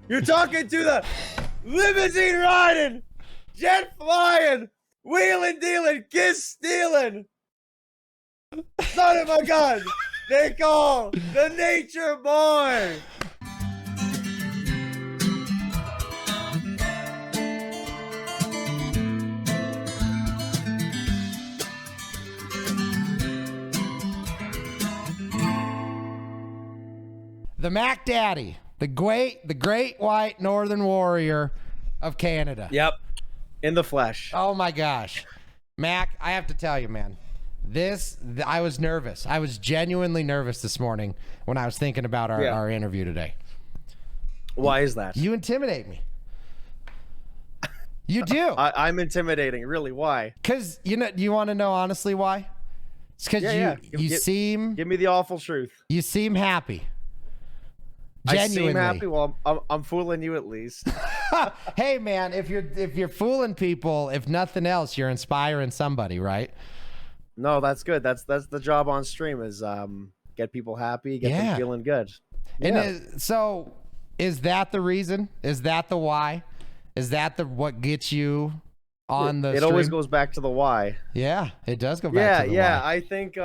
You're talking to the limousine riding, jet flying, wheeling dealing, kiss stealing, son of a gun they call the nature boy. The Mac Daddy, the great white northern warrior of Canada. Yep, in the flesh. Oh my gosh. Mac, I have to tell you, man, I was nervous. I was genuinely nervous this morning when I was thinking about our interview today. Why is that? You intimidate me. You do. I'm intimidating, really. Why? Because, do you want to know honestly why? It's because you seem... Give me the awful truth. You seem happy. Genuinely. I seem happy. Well, I'm fooling you at least. Hey man, if you're fooling people, if nothing else, you're inspiring somebody, right? No, that's good. That's the job on stream is get people happy, get them feeling good. And so is that the reason? Is that the why? Is that what gets you on the stream? It always goes back to the why. Yeah, it does go back to the why. Yeah, I think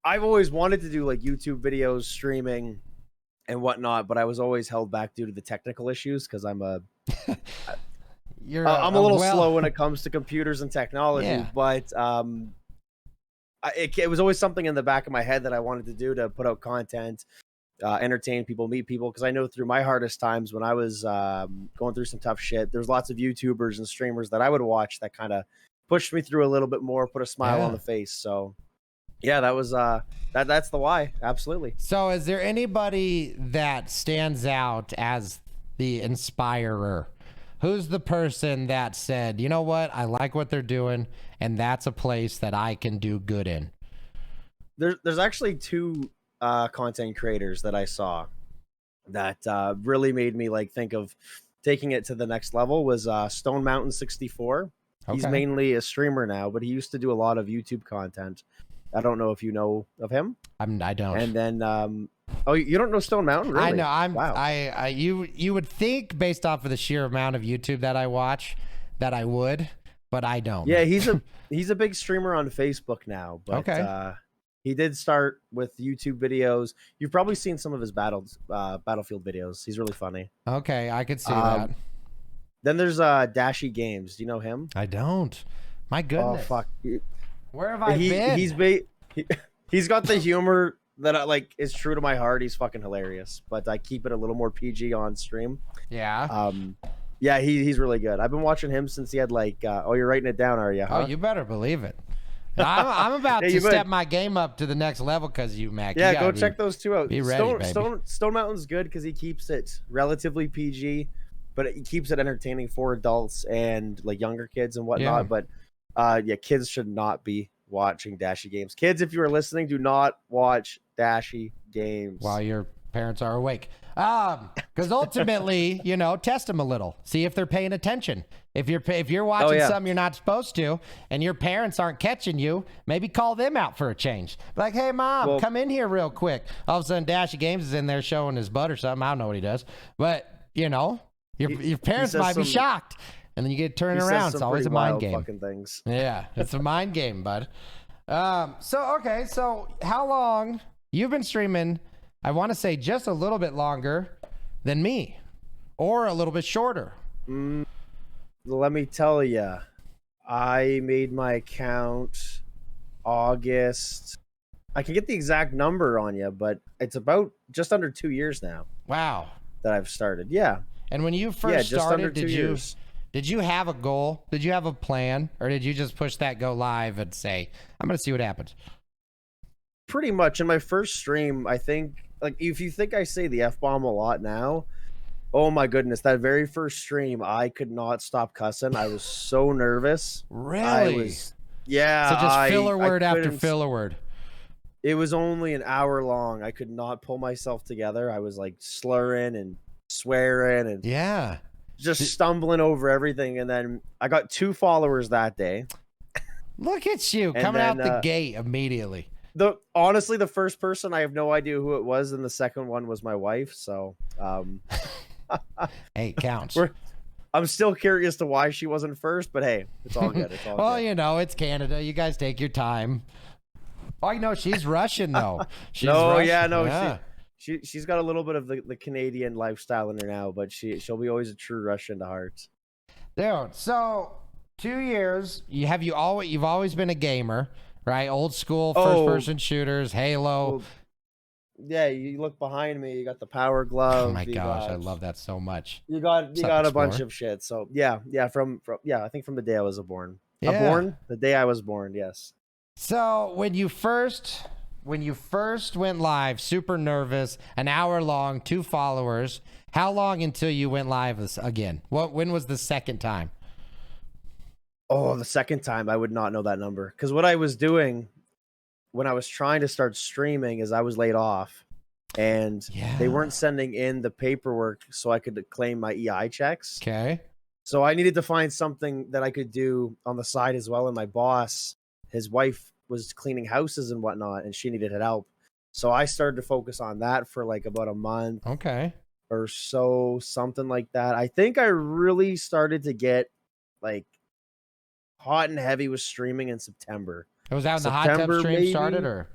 I've always wanted to do like YouTube videos, streaming, and whatnot, but I was always held back due to the technical issues because I'm a little slow when it comes to computers and technology. But it was always something in the back of my head that I wanted to do, to put out content, entertain people, meet people, because I know through my hardest times when I was going through some tough shit, there's lots of YouTubers and streamers that I would watch that kind of pushed me through a little bit more, put a smile on the face. So yeah, that was that's the why. Absolutely. So is there anybody that stands out as the inspirer? Who's the person that said, you know what, I like what they're doing, and that's a place that I can do good in? There's actually two content creators that I saw that really made me like think of taking it to the next level. Was Stone Mountain 64. He's mainly a streamer now, but he used to do a lot of YouTube content. I don't know if you know of him. I don't. And then, oh, you don't know Stone Mountain? Really? I know. Wow. You would think based off of the sheer amount of YouTube that I watch that I would, but I don't. Yeah, he's a big streamer on Facebook now. But he did start with YouTube videos. You've probably seen some of his Battlefield videos. He's really funny. Okay, I could see that. Then there's Dashy Games. Do you know him? I don't. My goodness. Oh fuck. Where have I been? He's got the humor that I like is true to my heart. He's fucking hilarious, but I keep it a little more PG on stream. Yeah. Yeah, he's really good. I've been watching him since he had like oh, you're writing it down, are you? Huh? Oh, you better believe it. I'm about to step my game up to the next level because you, Mac. Yeah, go check those two out. Be ready, baby. Stone Mountain's good because he keeps it relatively PG, but he keeps it entertaining for adults and like younger kids and whatnot. Yeah. But yeah, kids should not be watching Dashy Games. Kids, if you are listening, do not watch Dashy Games while your parents are awake. Because ultimately, test them a little. See if they're paying attention. If you're watching something you're not supposed to, and your parents aren't catching you, maybe call them out for a change. Like, hey mom, come in here real quick. All of a sudden, Dashy Games is in there showing his butt or something. I don't know what he does, but your parents might be shocked. And then you get turned around. It's always a mind game. Fucking things. Yeah, it's a mind game, bud. So how long you've been streaming? I want to say just a little bit longer than me, or a little bit shorter. Let me tell you, I made my account August. I can get the exact number on you, but it's about just under 2 years now. Wow. That I've started. Yeah. And when you first started, did you have a goal? Did you have a plan? Or did you just push that go live and say, I'm going to see what happens? Pretty much. In my first stream, I think, like, if you think I say the F-bomb a lot now, oh my goodness, that very first stream, I could not stop cussing. I was so nervous. Really? Yeah. So just filler word after filler word. It was only an hour long. I could not pull myself together. I was like slurring and swearing and just stumbling over everything. And then I got 2 followers that day. Look at you coming out the gate immediately. honestly, the first person, I have no idea who it was, and the second one was my wife. So, hey, counts. I'm still curious to why she wasn't first, but hey, it's all good. It's all well, good. you know, it's Canada. You guys take your time. Oh, you know, she's Russian though. She's Russian. Yeah, no, she's got a little bit of the Canadian lifestyle in her now, but she'll be always a true Russian to heart. Dude, so 2 years, you've always been a gamer, right? Old school first person shooters, Halo. Well, yeah, you look behind me, you got the Power Glove. Oh my gosh, I love that so much. You got a bunch of shit. So yeah, from I think from the day I was born. Yeah. The day I was born, yes. So when you first went live, super nervous, an hour long, 2 followers. How long until you went live again? When was the second time? Oh, the second time, I would not know that number, because what I was doing when I was trying to start streaming is I was laid off, and they weren't sending in the paperwork so I could claim my EI checks. Okay. So I needed to find something that I could do on the side as well. And my boss, his wife was cleaning houses and whatnot, and she needed help. So I started to focus on that for like about a month. Okay. Or so, something like that. I think I really started to get like hot and heavy with streaming in September. It was out in the hot tub stream maybe? Started, or?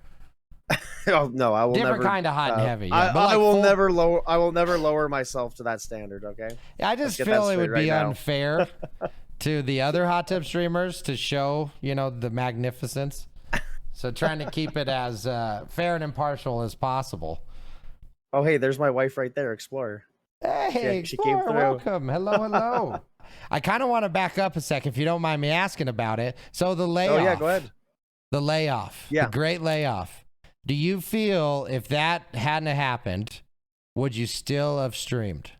Oh no, I will different never. Kind of hot and heavy. Yeah. I will never lower myself to that standard. Okay. I just feel it would be unfair to the other hot tub streamers to show, the magnificence. So trying to keep it as fair and impartial as possible. Oh, hey, there's my wife right there, Explorer. Hey, Explorer, welcome. Hello. I kind of want to back up a second, if you don't mind me asking about it. So the layoff. Oh, yeah, go ahead. The layoff. Yeah. The great layoff. Do you feel if that hadn't happened, would you still have streamed?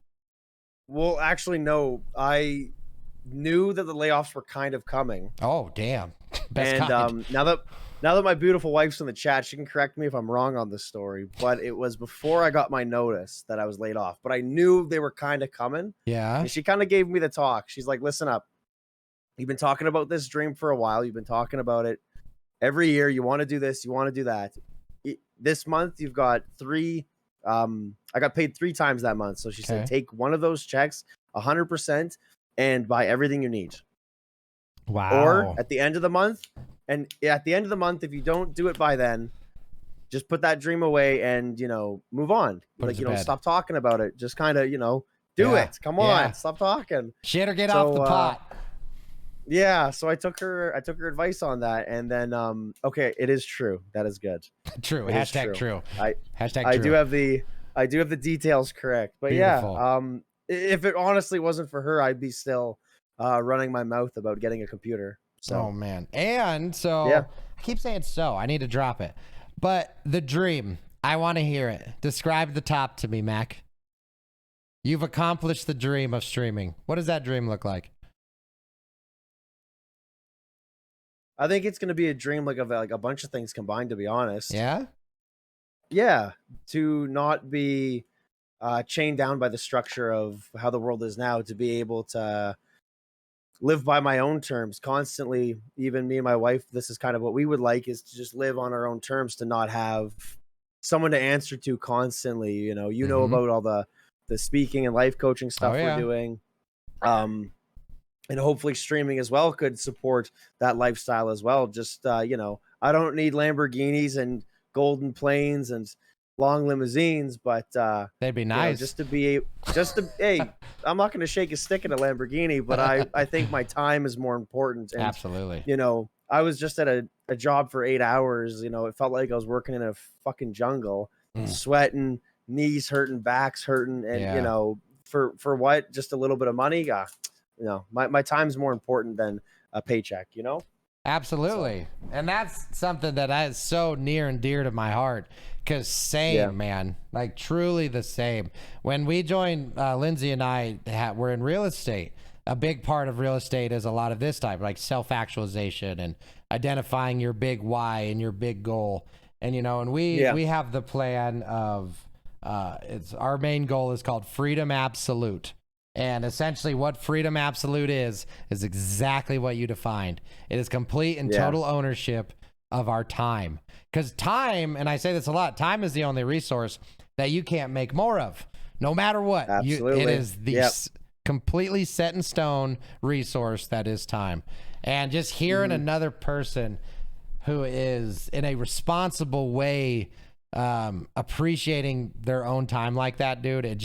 Well, actually, no. I knew that the layoffs were kind of coming. Oh, damn. Best kind. Now that my beautiful wife's in the chat, she can correct me if I'm wrong on this story, but it was before I got my notice that I was laid off. But I knew they were kind of coming. Yeah. And she kind of gave me the talk. She's like, listen up. You've been talking about this dream for a while. You've been talking about it every year. You want to do this. You want to do that. This month, you've got 3. I got paid 3 times that month. So she said, take one of those checks, 100%, and buy everything you need. Wow. Or at the end of the month, if you don't do it by then, just put that dream away and, move on. Stop talking about it. Just kind of, do it. Come on, stop talking. Shit or get off the pot. Yeah. So I took her advice on that. And then, okay, it is true. That is good. True. Hashtag true. I do have the details correct. But beautiful. If it honestly wasn't for her, I'd be still running my mouth about getting a computer. So. Oh man. And so I keep saying so. I need to drop it. But the dream, I want to hear it. Describe the top to me, Mac. You've accomplished the dream of streaming. What does that dream look like? I think it's going to be a dream of a bunch of things combined, to be honest. Yeah? Yeah. To not be chained down by the structure of how the world is now, to be able to live by my own terms constantly. Even me and my wife, this is kind of what we would like, is to just live on our own terms, to not have someone to answer to constantly. You know about all the speaking and life coaching stuff we're doing. And hopefully streaming as well could support that lifestyle as well. Just, I don't need Lamborghinis and golden planes and long limousines, but they'd be nice. Hey, I'm not going to shake a stick at a Lamborghini, but I think my time is more important. And, absolutely. I was just at a job for 8 hours. It felt like I was working in a fucking jungle, sweating, knees hurting, backs hurting. And, for what? Just a little bit of money? My time's more important than a paycheck, Absolutely. So. And that's something that is so near and dear to my heart, because man, like truly the same. When we joined, Lindsay and I were in real estate. A big part of real estate is a lot of this type, like self-actualization and identifying your big why and your big goal. And, and we have the plan of, our main goal is called Freedom Absolute. And essentially what Freedom Absolute is exactly what you defined. It is complete and total ownership of our time. Because time, and I say this a lot, time is the only resource that you can't make more of, no matter what. Absolutely. It is the completely set in stone resource that is time. And just hearing another person who is in a responsible way appreciating their own time like that, dude, it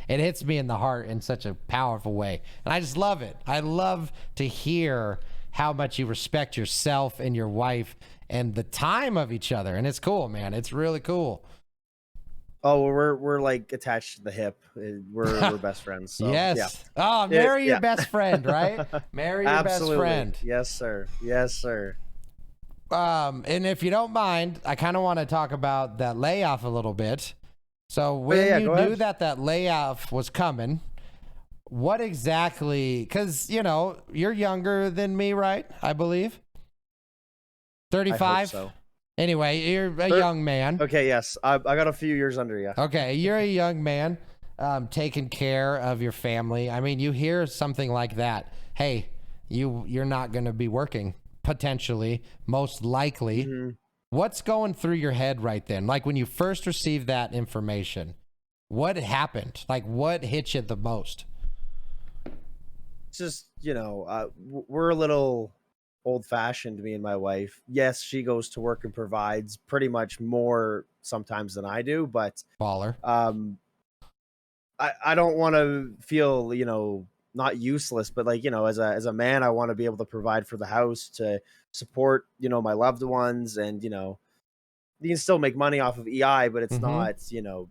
hits me in the heart in such a powerful way. And I just love it. I love to hear how much you respect yourself and your wife and the time of each other. And it's cool, man. It's really cool. Oh, we're like attached to the hip. We're best friends. So, yes. Yeah. Oh, marry your best friend, right? Marry your best friend. Yes, sir. Yes, sir. And if you don't mind, I kind of want to talk about that layoff a little bit. So when you knew that layoff was coming, what exactly, because, you know, you're younger than me, right? I believe. 35? I hope so. Anyway, you're a young man. Okay, yes. I got a few years under you. Okay, you're a young man taking care of your family. I mean, you hear something like that. Hey, you're not going to be working. Potentially, most likely. What's going through your head right then? Like when you first received that information, what happened? Like what hit you the most? Just, you know, we're a little old-fashioned, me and my wife. Yes, she goes to work and provides pretty much more sometimes than I do, but baller. I don't want to feel, you know, not useless, but like, you know, as a man, I want to be able to provide for the house, to support, you know, my loved ones. And, you know, you can still make money off of EI, but it's not, you know,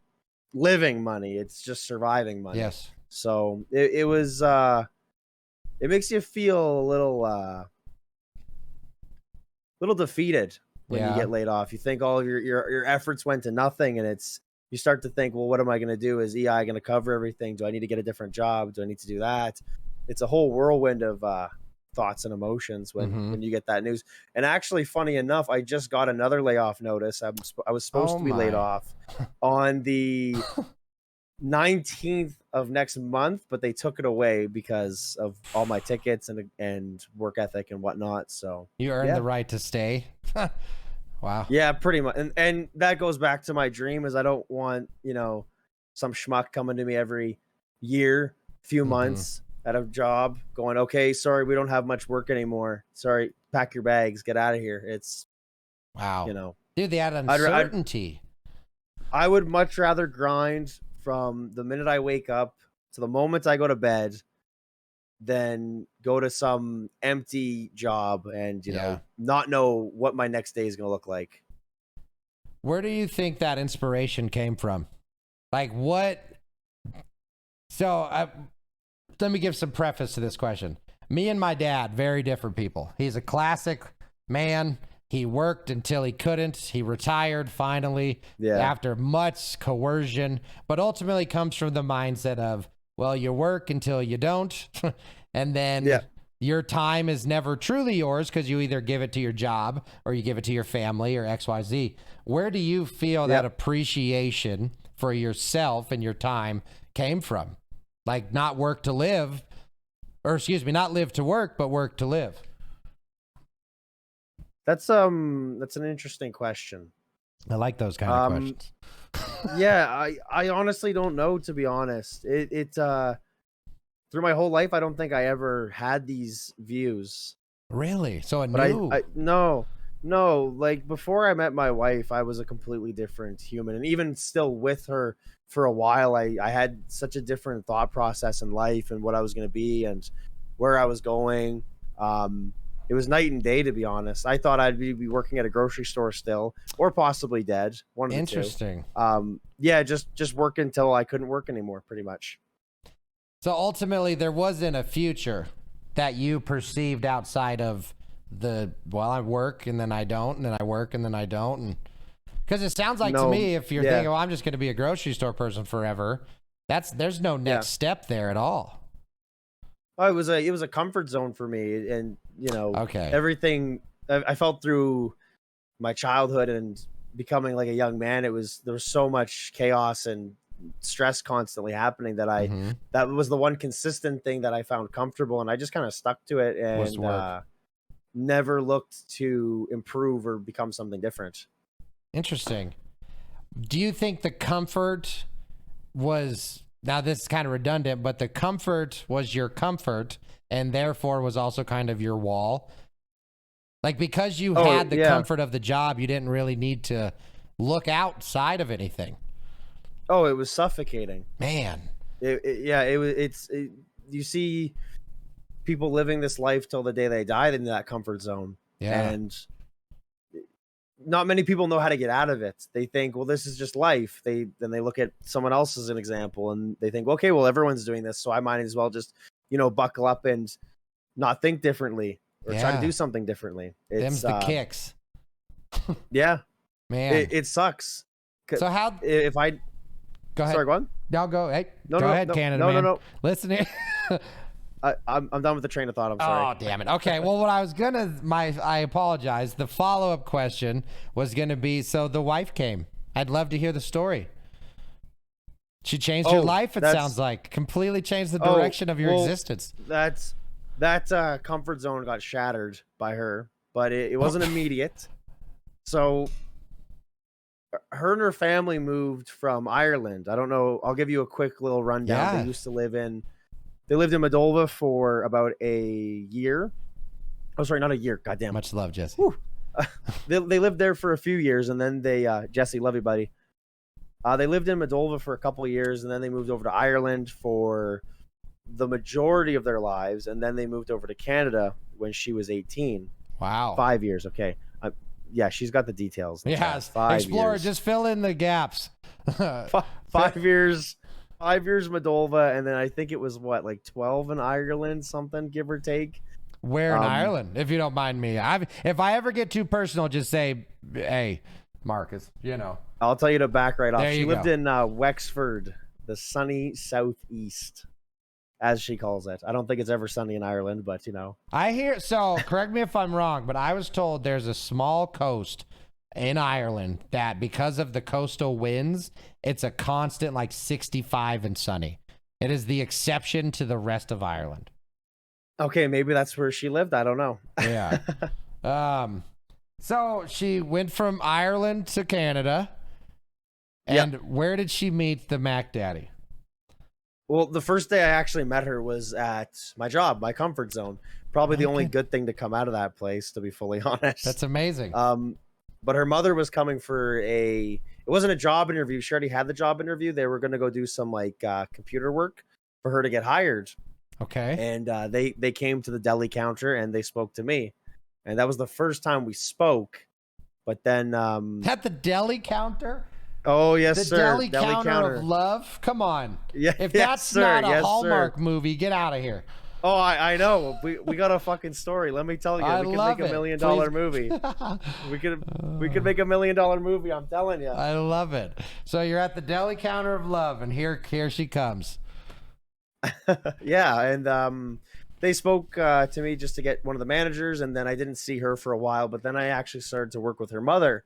living money. It's just surviving money. Yes. So it was, it makes you feel a little defeated when you get laid off. You think all of your efforts went to nothing, and you start to think, well, what am I going to do? Is EI going to cover everything? Do I need to get a different job? Do I need to do that? It's a whole whirlwind of thoughts and emotions when you get that news. And actually, funny enough, I just got another layoff notice. I was supposed to be laid off on the 19th of next month, but they took it away because of all my tickets and work ethic and whatnot. So you earned the right to stay. Wow. Yeah, pretty much. And that goes back to my dream, is I don't want, you know, some schmuck coming to me every year, few months at a job going, okay, sorry, we don't have much work anymore. Sorry, pack your bags, get out of here. It's, wow. You know, dude, they had uncertainty. I would much rather grind from the minute I wake up to the moment I go to bed than go to some empty job and, you know, not know what my next day is going to look like. Where do you think that inspiration came from? Like what? So let me give some preface to this question. Me and my dad, very different people. He's a classic man. He worked until he couldn't. He retired finally after much coercion, but ultimately comes from the mindset of, well, you work until you don't. And then your time is never truly yours because you either give it to your job or you give it to your family or XYZ. Where do you feel that appreciation for yourself and your time came from? Like not work to live, or excuse me, not live to work, but work to live. That's an interesting question. I like those kind of questions. I honestly don't know, to be honest. Through my whole life, I don't think I ever had these views. Really? So no, like before I met my wife, I was a completely different human. And even still with her for a while, I had such a different thought process in life and what I was going to be and where I was going. It was night and day, to be honest. I thought I'd be working at a grocery store still, or possibly dead. One of the two. Interesting. Just work until I couldn't work anymore, pretty much. So ultimately, there wasn't a future that you perceived outside of I work and then I don't, and then I work and then I don't. And because it sounds like to me, if you're thinking, well, I'm just going to be a grocery store person forever, there's no next step there at all. Oh, it was a comfort zone for me. And, you know, everything I felt through my childhood and becoming like a young man, there was so much chaos and stress constantly happening that that was the one consistent thing that I found comfortable, and I just kind of stuck to it. And never looked to improve or become something different. Interesting. Do you think the comfort was, now this is kind of redundant, but the comfort was your comfort and therefore was also kind of your wall? Like, because you had the comfort of the job, you didn't really need to look outside of anything. Oh, it was suffocating. Man. You see people living this life till the day they died in that comfort zone. Yeah. And not many people know how to get out of it. They think, well, this is just life. Then they look at someone else as an example and they think, okay, well, everyone's doing this, so I might as well just, buckle up and not think differently or try to do something differently. Them's the kicks. Yeah. Man. It sucks. So how... If I... Go ahead. Sorry, go on. No, go. Hey, go ahead, Canada man. No. Listen here. I'm done with the train of thought. I'm sorry. Oh, damn it. Okay. Well, what I was I apologize. The follow-up question was gonna be, so the wife came. I'd love to hear the story. She changed your life. It sounds like completely changed the direction of your existence. That comfort zone got shattered by her, but it wasn't immediate. So her and her family moved from Ireland. I don't know. I'll give you a quick little rundown. Yeah. They lived in Moldova for about a year. Oh, sorry, not a year. Goddamn. Much love, Jesse. They lived there for a few years, and then they, Jesse, love you, buddy. They lived in Moldova for a couple of years, and then they moved over to Ireland for the majority of their lives, and then they moved over to Canada when she was 18. Wow. 5 years. Okay. Yeah, she's got the details. Yes. Explorer, just fill in the gaps. 5 years. 5 years Moldova, and then I think it was 12 in Ireland, something, give or take. Where in Ireland, if you don't mind me? If I ever get too personal, just say, hey, Marcus, I'll tell you to back right off. There she you lived go. in Wexford, the sunny southeast, as she calls it. I don't think it's ever sunny in Ireland, but I hear, so correct me if I'm wrong, but I was told there's a small coast in Ireland that because of the coastal winds, it's a constant 65 and sunny. It is the exception to the rest of Ireland. Okay, maybe that's where she lived. I don't know. Yeah. So she went from Ireland to Canada. And where did she meet the Mac Daddy? Well, the first day I actually met her was at my job, my comfort zone. Probably the only good thing to come out of that place, to be fully honest. That's amazing. But her mother was coming for it wasn't a job interview. She already had the job interview. They were going to go do some computer work for her to get hired. Okay. And they came to the deli counter and they spoke to me. And that was the first time we spoke. But then... At the deli counter? Oh, yes, sir. The deli counter of love? Come on. Yeah, if that's not a Hallmark movie, get out of here. Oh, I know. We got a fucking story. Let me tell you. We could make $1 million movie. We could make $1 million movie. I'm telling you. I love it. So you're at the deli counter of love, and here she comes. Yeah, and they spoke to me just to get one of the managers, and then I didn't see her for a while. But then I actually started to work with her mother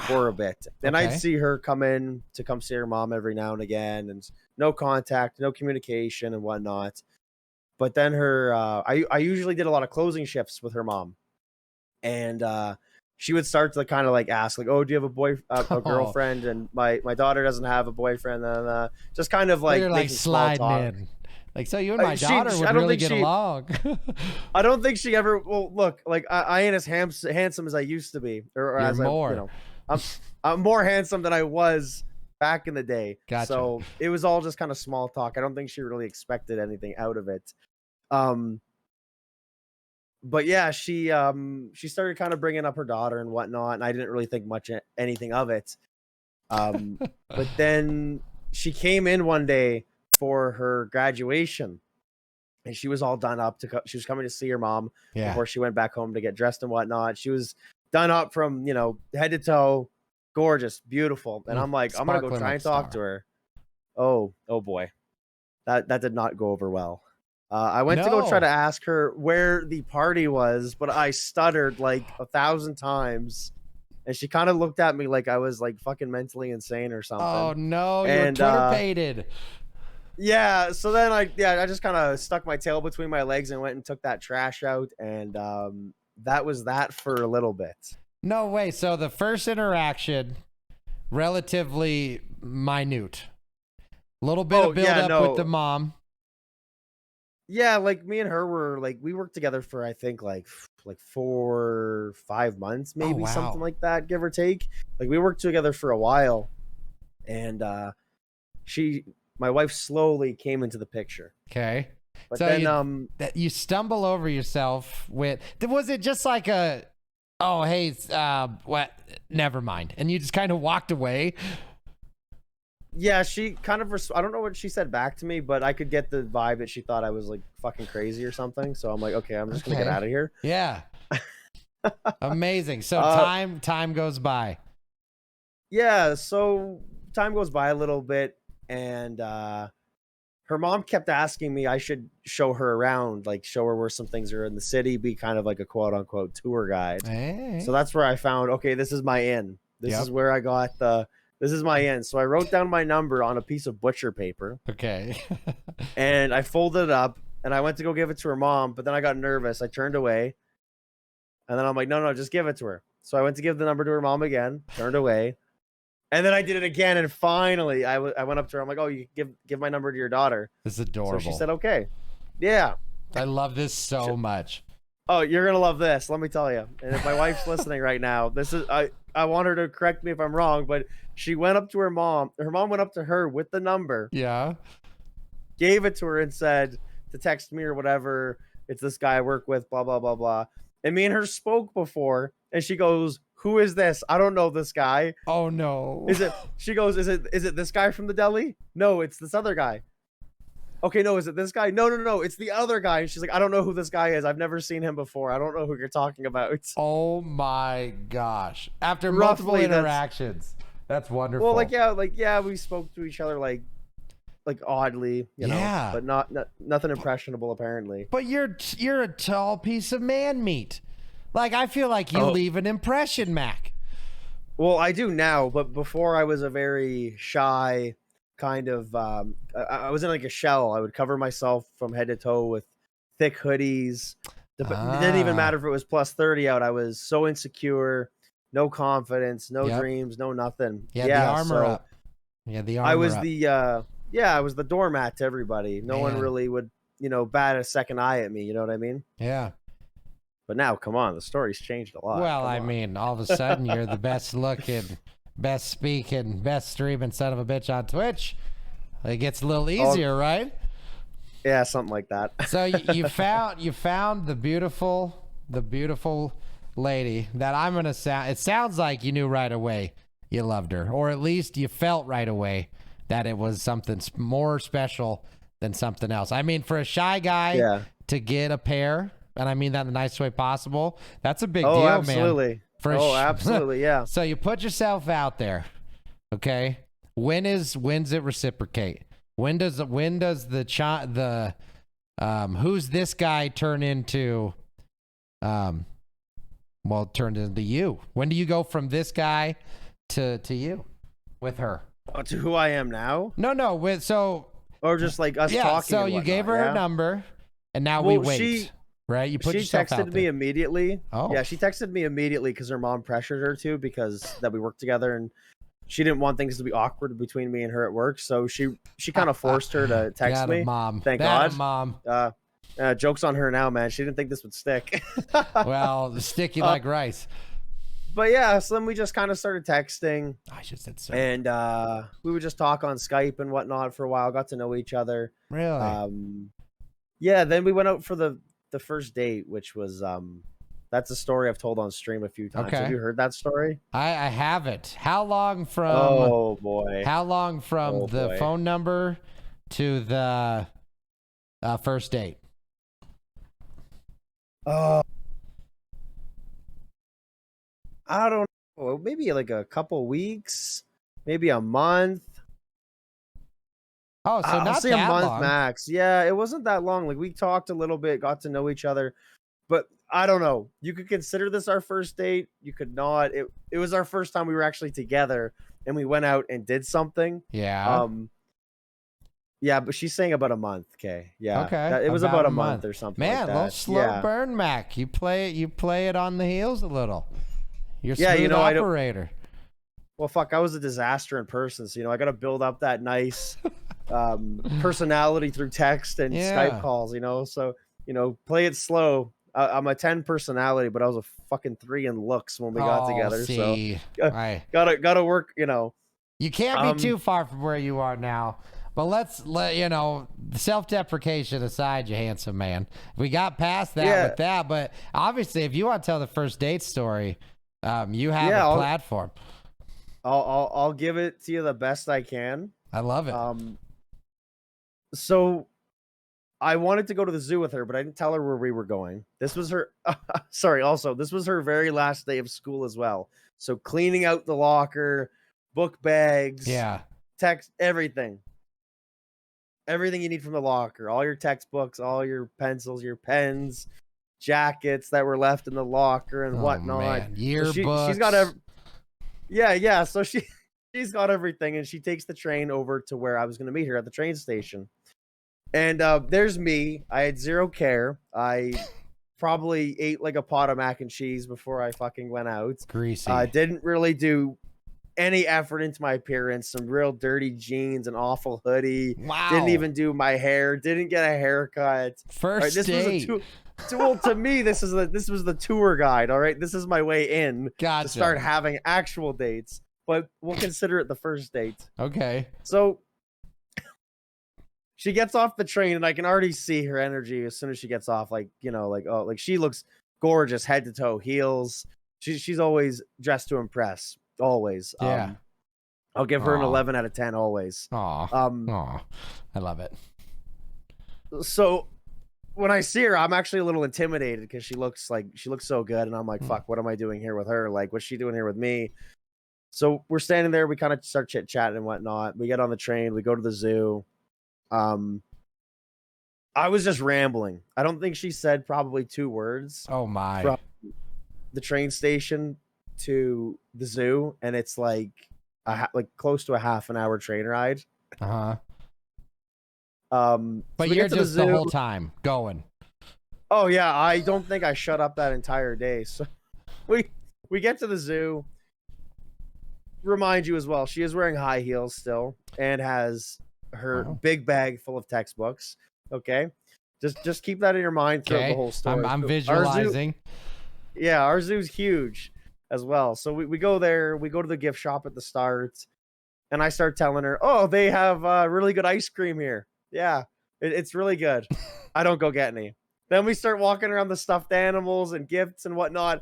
for a bit, and I'd see her come see her mom every now and again, and no contact, no communication, and whatnot. But then I usually did a lot of closing shifts with her mom, and she would start to kind of ask oh, do you have a girlfriend? And my daughter doesn't have a boyfriend, and just kind of you're making sliding in. So you and my daughter would really get along. I don't think she ever. Well, look, I ain't as handsome as I used to be, or You're as more. I'm more handsome than I was back in the day. Gotcha. So it was all just kind of small talk. I don't think she really expected anything out of it. But yeah, she started kind of bringing up her daughter and whatnot, and I didn't really think anything of it. But then she came in one day for her graduation, and she was all done up she was coming to see her mom before she went back home to get dressed and whatnot. She was done up from head to toe, gorgeous, beautiful, and I'm like, I'm gonna go try and talk to her. Oh boy, that did not go over well. I went to go try to ask her where the party was, but I stuttered 1,000 times, and she kind of looked at me like I was fucking mentally insane or something. Oh no, you're Twitter-pated. Yeah, so then I just kind of stuck my tail between my legs and went and took that trash out, and that was that for a little bit. No way. So the first interaction, relatively minute. A little bit of build up with the mom. Yeah, like me and her were like, we worked together for I think like 4 or 5 months, maybe something like that, give or take. Like we worked together for a while, and my wife slowly came into the picture. Okay. But so then you stumble over yourself with, was it just like a, oh hey, what? Never mind, and you just kind of walked away? Yeah, she kind of, I don't know what she said back to me, but I could get the vibe that she thought I was like fucking crazy or something. So I'm like, okay, I'm just gonna get out of here. Yeah. Amazing. So time goes by. Yeah, so time goes by a little bit, and her mom kept asking me I should show her around, like show her where some things are in the city, be kind of like a quote unquote tour guide. Hey. So that's where I found, okay, this is my in. This is where I got this is my in. So I wrote down my number on a piece of butcher paper. Okay. And I folded it up, and I went to go give it to her mom, but then I got nervous. I turned away. And then I'm like, no, just give it to her. So I went to give the number to her mom again, turned away. And then I did it again, and finally I went up to her. I'm like, oh, you give my number to your daughter. This is adorable. So she said, okay. Yeah. I love this so much. Oh, you're going to love this. Let me tell you. And if my wife's listening right now, this is, I want her to correct me if I'm wrong, but she went up to her mom. Her mom went up to her with the number. Yeah. Gave it to her and said to text me or whatever. It's this guy I work with, blah, blah, blah, blah. And me and her spoke before, and she goes, who is this? I don't know this guy. Oh no. She goes, is it this guy from the deli? No, it's this other guy. Okay, no, is it this guy? No, it's the other guy. And she's like, I don't know who this guy is. I've never seen him before. I don't know who you're talking about. Oh my gosh. After multiple interactions. That's wonderful. Well, yeah, we spoke to each other like oddly, you know, but nothing impressionable apparently. But you're a tall piece of man meat. Like, I feel like you leave an impression, Mac. Well, I do now, but before I was a very shy kind of, I was in like a shell. I would cover myself from head to toe with thick hoodies. It didn't even matter if it was plus 30 out. I was so insecure, no confidence, no dreams, no nothing. Yeah, the armor up. Yeah, the armor I was up. I was the doormat to everybody. No one really would, bat a second eye at me. You know what I mean? Yeah. But now, come on, the story's changed a lot. Well, I mean, all of a sudden, you're the best looking, best speaking, best streaming son of a bitch on Twitch. It gets a little easier, right? Yeah, something like that. So you found the beautiful lady that I'm gonna sound. It sounds like you knew right away you loved her, or at least you felt right away that it was something more special than something else. I mean, for a shy guy to get a pair. And I mean that in the nicest way possible. That's a big deal, absolutely. Man. Absolutely, yeah. So you put yourself out there, okay? When's it reciprocate? When does the who's this guy turn into turned into you? When do you go from this guy to you with her? Oh, to who I am now? No, or just like us talking. So you gave her her number, and now we wait. Right, you put yourself out there. She texted me immediately. Oh, yeah, she texted me immediately because her mom pressured her to, because that we worked together, and she didn't want things to be awkward between me and her at work. So she kind of forced her to text me. Mom, thank God, mom. Joke's on her now, man. She didn't think this would stick. Well, sticky like rice. But yeah, so then we just kind of started texting. I should said so. And we would just talk on Skype and whatnot for a while. Got to know each other. Really? Yeah. Then we went out for the first date, which was that's a story I've told on stream a few times. Okay. Have you heard that story? I haven't. How long from the phone number to the first date? I don't know, maybe like a couple weeks, maybe a month. Oh, so not say that a month long. Max. Yeah, it wasn't that long. Like, we talked a little bit, got to know each other, but I don't know. You could consider this our first date. You could not. It was our first time we were actually together, and we went out and did something. Yeah. Yeah, but she's saying about a month. Okay, yeah, Okay, it was about a month or something Man, like that. A little slow burn, Mac. You play it on the heels a little. You're smooth operator. Well, fuck, I was a disaster in person, so I got to build up that nice personality through text and Skype calls. So play it slow. I'm a 10 personality, but I was a fucking 3 in looks when we got together. See. So gotta work. You can't be too far from where you are now. But let's self-deprecation aside, you handsome man. We got past that with that, but obviously, if you want to tell the first date story, you have a platform. I'll give it to you the best I can. I love it. So I wanted to go to the zoo with her, but I didn't tell her where we were going. This was her. Sorry. Also, this was her very last day of school as well. So cleaning out the locker, book bags, text, everything you need from the locker, all your textbooks, all your pencils, your pens, jackets that were left in the locker and whatnot. Man. Yearbooks. So she's got yeah. So she's got everything, and she takes the train over to where I was going to meet her at the train station. And there's me. I had zero care. I probably ate like a pot of mac and cheese before I fucking went out. Greasy. Didn't really do any effort into my appearance. Some real dirty jeans, an awful hoodie. Wow. Didn't even do my hair. Didn't get a haircut. First date. Well, to me, this was the tour guide. All right, this is my way in to start having actual dates. But we'll consider it the first date. Okay. So she gets off the train, and I can already see her energy as soon as she gets off. Like she looks gorgeous, head to toe, heels. She's always dressed to impress. Always. Yeah. I'll give her an 11 out of 10 always. I love it. So when I see her, I'm actually a little intimidated because she looks so good, and I'm like, fuck, what am I doing here with her? Like, what's she doing here with me? So we're standing there, we kind of start chit-chatting and whatnot. We get on the train, we go to the zoo. I was just rambling. I don't think she said probably 2 words. Oh my. From the train station to the zoo, and it's like close to a half an hour train ride. But so you're just the whole time going. Oh yeah, I don't think I shut up that entire day. So we get to the zoo. Remind you as well, she is wearing high heels still and has her big bag full of textbooks. Okay, just keep that in your mind throughout the whole story. I'm visualizing. Our zoo's huge as well. So we go there, we go to the gift shop at the start, and I start telling her, oh, they have really good ice cream here. Yeah, it's really good. I don't go get any. Then we start walking around the stuffed animals and gifts and whatnot.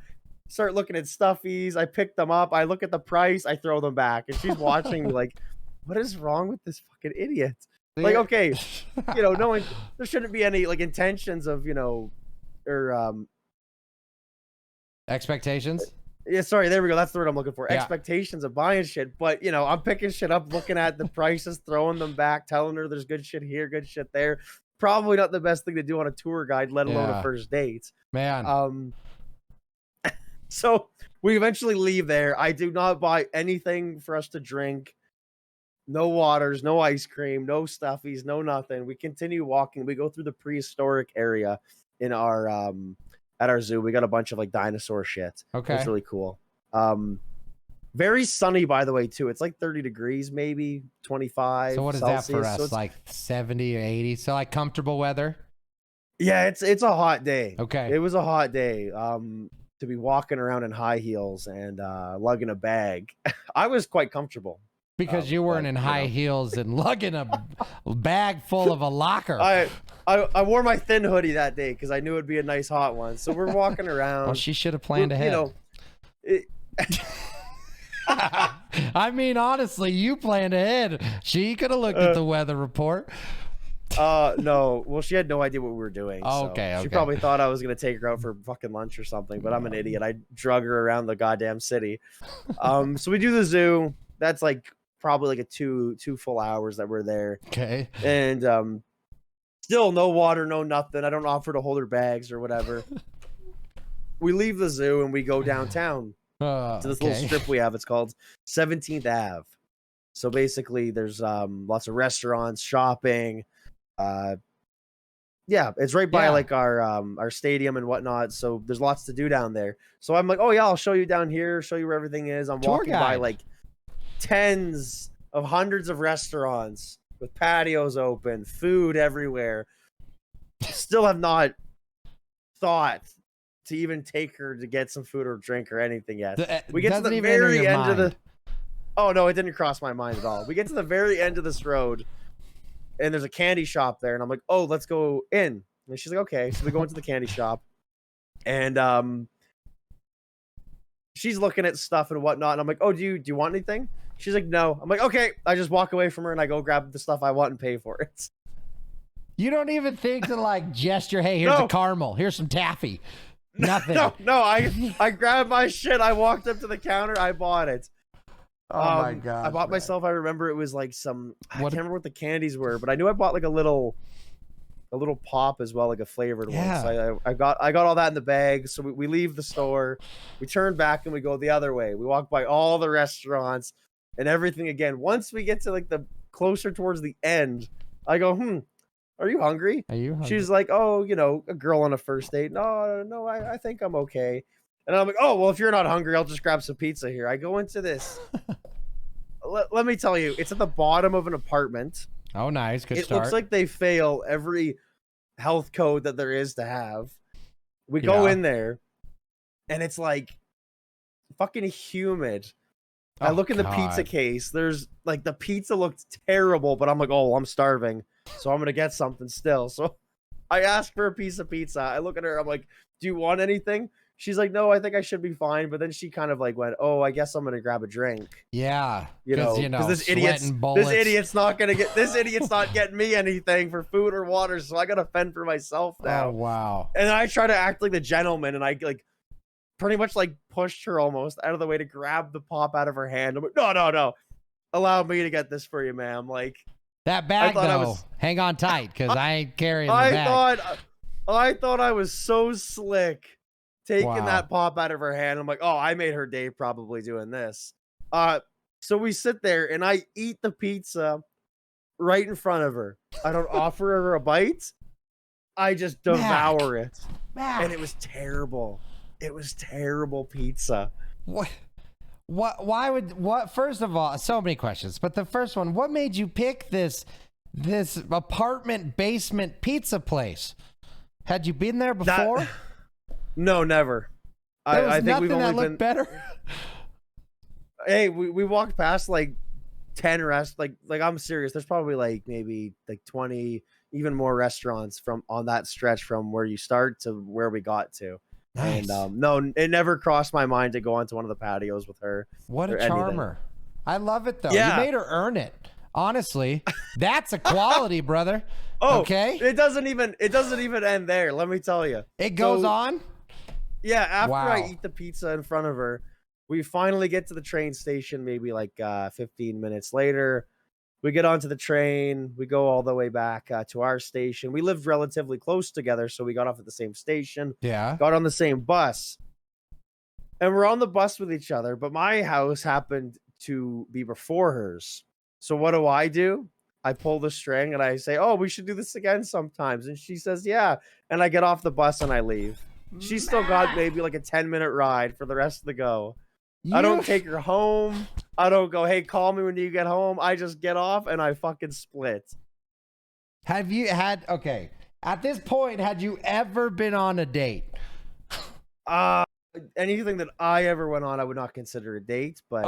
Start looking at stuffies. I pick them up. I look at the price. I throw them back. And she's watching me like, what is wrong with this fucking idiot? Like, okay, no one, there shouldn't be any like intentions of, or expectations. Yeah, sorry, there we go. That's the word I'm looking for. Yeah. Expectations of buying shit. But, I'm picking shit up, looking at the prices, throwing them back, telling her there's good shit here, good shit there. Probably not the best thing to do on a tour guide, let alone a first date. Man. So we eventually leave there. I do not buy anything for us to drink. No waters, no ice cream, no stuffies, no nothing. We continue walking. We go through the prehistoric area in our at our zoo. We got a bunch of like dinosaur shit. Okay. It's really cool. Very sunny, by the way, too. It's like 30 degrees, maybe 25. So what is Celsius. That for us? So like 70 or 80? So like comfortable weather? Yeah, it's a hot day. Okay. It was a hot day. To be walking around in high heels and lugging a bag. I was quite comfortable. Because you weren't in high heels and lugging a bag full of a locker. I wore my thin hoodie that day because I knew it'd be a nice hot one. So we're walking around. Well, she should have planned ahead. I mean, honestly, you planned ahead. She could have looked at the weather report. No. Well, she had no idea what we were doing. Okay. She probably thought I was going to take her out for fucking lunch or something, but I'm an idiot. I drug her around the goddamn city. So we do the zoo. That's like probably like a two full hours that we're there. Okay. And still no water, no nothing. I don't offer to hold her bags or whatever. We leave the zoo and we go downtown to this little strip we have. It's called 17th Ave. So basically, there's lots of restaurants, shopping. Yeah, it's right by like our stadium and whatnot. So there's lots to do down there. So I'm like, oh yeah, I'll show you down here, show you where everything is. I'm walking by like tens of hundreds of restaurants with patios open, food everywhere. Still have not thought to even take her to get some food or drink or anything yet. We get to the very end of the. Oh no, it didn't cross my mind at all. We get to the very end of this road, and there's a candy shop there, and I'm like, oh, let's go in. And she's like, okay. So we go into the candy shop, and she's looking at stuff and whatnot, and I'm like, oh, do you want anything? She's like, no. I'm like, okay. I just walk away from her and I go grab the stuff I want and pay for it. You don't even think to like gesture, hey, here's a caramel, here's some taffy. Nothing. No, I grabbed my shit. I walked up to the counter. I bought it. Oh my god! I bought myself. I remember it was like some. I can't remember what the candies were, but I knew I bought like a little pop as well, like a flavored one. So I got all that in the bag. So we leave the store. We turn back and we go the other way. We walk by all the restaurants and everything again. Once we get to like the closer towards the end, I go, are you hungry? Are you hungry? She's like, oh, a girl on a first date. No, I think I'm okay. And I'm like, oh, well, if you're not hungry, I'll just grab some pizza here. I go into this. Let me tell you, it's at the bottom of an apartment. Oh, nice. Good start. It looks like they fail every health code that there is to have. We go in there, and it's like fucking humid. I look in the pizza case. There's like the pizza looked terrible, but I'm like, oh, I'm starving. So I'm going to get something still. So I ask for a piece of pizza. I look at her. I'm like, do you want anything? She's like, no, I think I should be fine. But then she kind of like went, oh, I guess I'm going to grab a drink. Yeah. Because this idiot's not getting me anything for food or water. So I got to fend for myself now. Oh, wow. And I try to act like the gentleman. And I like pretty much like pushed her almost out of the way to grab the pop out of her hand. I'm like, no. Allow me to get this for you, ma'am. Like, that bag, though, hang on tight, because I ain't carrying the bag. I thought I was so slick taking that pop out of her hand. I'm like, oh, I made her day probably doing this. So we sit there, and I eat the pizza right in front of her. I don't offer her a bite. I just devour it. And it was terrible. It was terrible pizza. What? First of all, so many questions, but the first one, what made you pick this apartment basement pizza place? Had you been there before? No, never. I think we've only been better. Hey, we walked past like 10 like I'm serious. There's probably like maybe like 20, even more restaurants from on that stretch from where you start to where we got to. Nice. And no, it never crossed my mind to go onto one of the patios with her. What a charmer. I love it though. Yeah. You made her earn it. Honestly, that's a quality, brother. Oh, okay. It doesn't even end there. Let me tell you. It goes on. Yeah. After I eat the pizza in front of her, we finally get to the train station. Maybe like 15 minutes later, we get onto the train. We go all the way back to our station. We lived relatively close together, so we got off at the same station. Yeah. Got on the same bus. And we're on the bus with each other, but my house happened to be before hers. So what do? I pull the string and I say, oh, we should do this again sometimes. And she says, yeah. And I get off the bus and I leave. She's still got maybe like a 10-minute ride for the rest of the go. I don't take her home. I don't go, hey, call me when you get home. I just get off and I fucking split. Have you had, okay, at this point, had you ever been on a date? Anything that I ever went on, I would not consider a date, but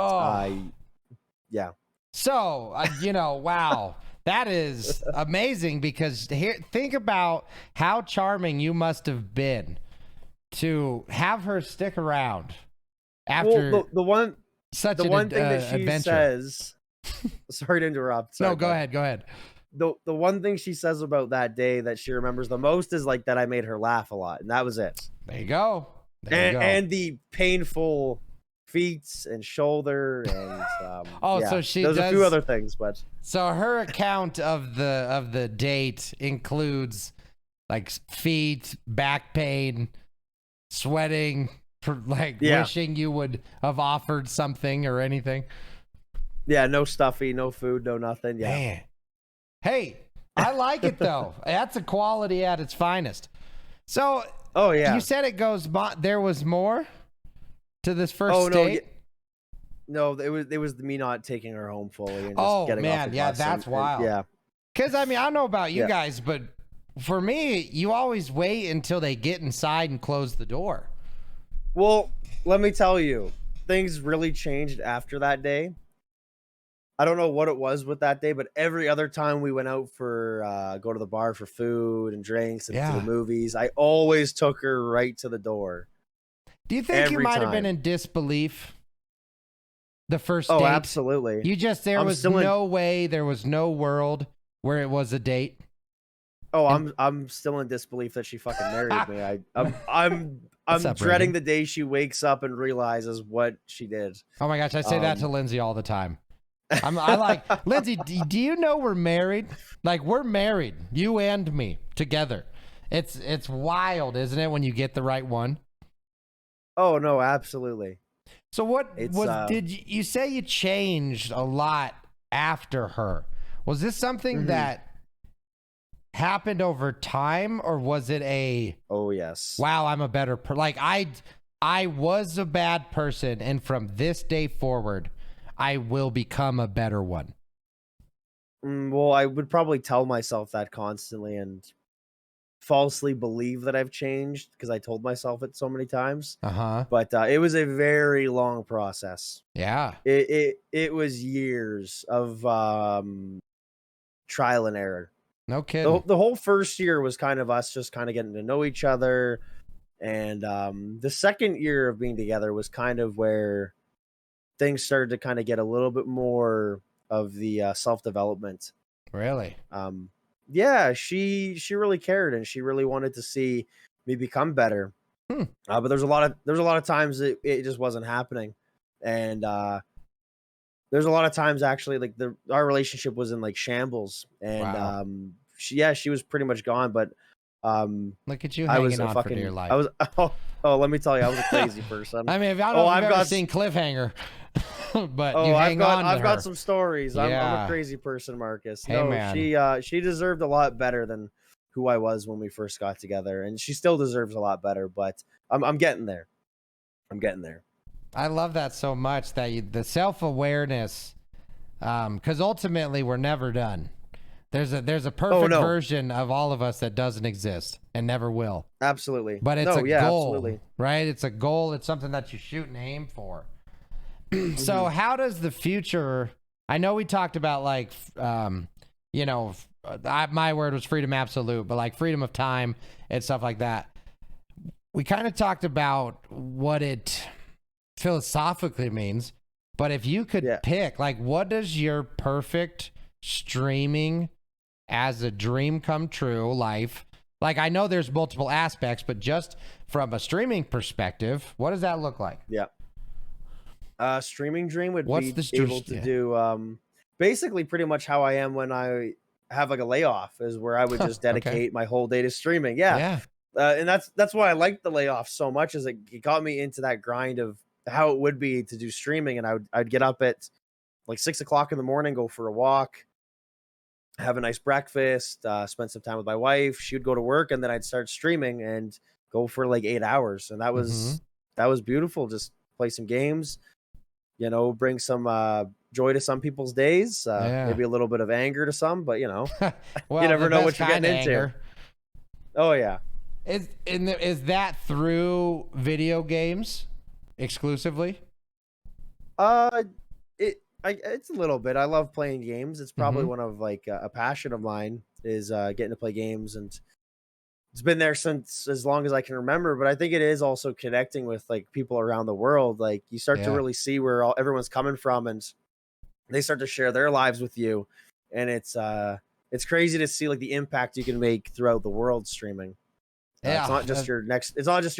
yeah. So, wow. That is amazing because think about how charming you must have been to have her stick around. After the one thing that she adventure. says, sorry to interrupt. No, go ahead. The one thing she says about that day that she remembers the most is like that I made her laugh a lot, and that was it. There you go. And the painful feet and shoulder and so she there's a few other things, but so her account of the date includes like feet, back pain, sweating. Wishing you would have offered something or anything. Yeah, no stuffy, no food, no nothing. Yeah. Man. Hey, I like it though. That's a quality at its finest. So, Oh yeah. you said there was more to this first no, date? no, it was me not taking her home fully and just Oh getting off man, the yeah, bus. that's wild. Yeah. Because I mean, I don't know about you Yeah. guys, but for me, you always wait until they get inside and close the door. Well, let me tell you, things really changed after that day. I don't know what it was with that day, but every other time we went out for go to the bar for food and drinks and to the Yeah. movies, I always took her right to the door. Do you think you Every might have been time. in disbelief the first Oh, date? absolutely. There I'm was still in- no way, there was no world where it was a date. Oh, I'm still in disbelief that she fucking married me. I'm What's up, dreading Reagan? the day she wakes up and realizes what she did. Oh my gosh, I say that to Lindsay all the time. I like, Lindsay, do you know we're married? Like, we're married, you and me together. It's wild, isn't it, when you get the right one? Oh no, absolutely. So what It's, did you say you changed a lot after her? Was this something that happened over time, or was it oh yes. wow, I'm a better like I was a bad person, and from this day forward I will become a better one? Well, I would probably tell myself that constantly and falsely believe that I've changed because I told myself it so many times. But it was a very long process. Yeah. It was years of trial and error. No kidding. The whole first year was kind of us just kind of getting to know each other, and the second year of being together was kind of where things started to kind of get a little bit more of the self-development. Really? Yeah, she really cared and she really wanted to see me become better. But there's a lot of times it just wasn't happening, and there's a lot of times actually like our relationship was in like shambles, and Wow. she was pretty much gone. But Look at you I was hanging a on for fucking dear life. I was let me tell you, I was a crazy person. I mean, I don't know if you've ever seen Cliffhanger, but you hang on to I've her. got some stories. I'm Yeah. a crazy person, Marcus. Hey, No, man. she deserved a lot better than who I was when we first got together, and she still deserves a lot better. But I'm getting there. I'm getting there. I love that so much, that the self-awareness, because ultimately we're never done. There's a perfect no. version of all of us that doesn't exist and never will. Absolutely. But it's a goal, absolutely. right? It's a goal. It's something that you shoot and aim for. So how does the future, I know we talked about like, you know, my word was freedom absolute, but like freedom of time and stuff like that. We kind of talked about what it philosophically means, but if you could pick, like, what does your perfect streaming as a dream come true life, like, I know there's multiple aspects, but just from a streaming perspective, what does that look like? Streaming dream would What's be able to do basically pretty much how I am when I have like a layoff, is where I would just dedicate my whole day to streaming. And that's why I liked the layoff so much, is it got me into that grind of how it would be to do streaming. And I'd get up at like 6 o'clock in the morning, go for a walk, have a nice breakfast, spend some time with my wife. She would go to work, and then I'd start streaming and go for like 8 hours. And that was beautiful. Just play some games, you know, bring some joy to some people's days, maybe a little bit of anger to some, but you know, well, you never know what you're getting into. Anger. Oh yeah. Is that through video games exclusively? It's a little bit. I love playing games. It's probably one of like a passion of mine, is getting to play games, and it's been there since as long as I can remember. But I think it is also connecting with like people around the world. Like you start to really see where everyone's coming from, and they start to share their lives with you, and it's crazy to see like the impact you can make throughout the world streaming. It's not just your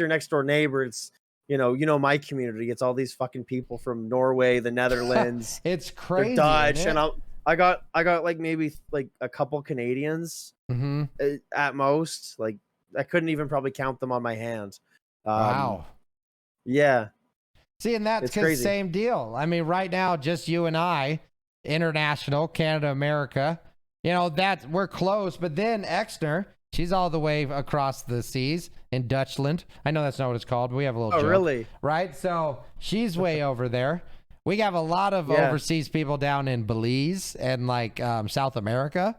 next door neighbor. It's you know my community. It's all these fucking people from Norway, the Netherlands. It's crazy. Dutch, and I got like maybe like a couple Canadians at most. Like I couldn't even probably count them on my hand. Wow. Yeah. See, and that's because same deal. I mean, right now, just you and I, international, Canada, America. You know, we're close. But then Exner, she's all the way across the seas in Dutchland. I know that's not what it's called, but we have a little joke. Really? Right? So she's way over there. We have a lot of overseas people down in Belize and like South America.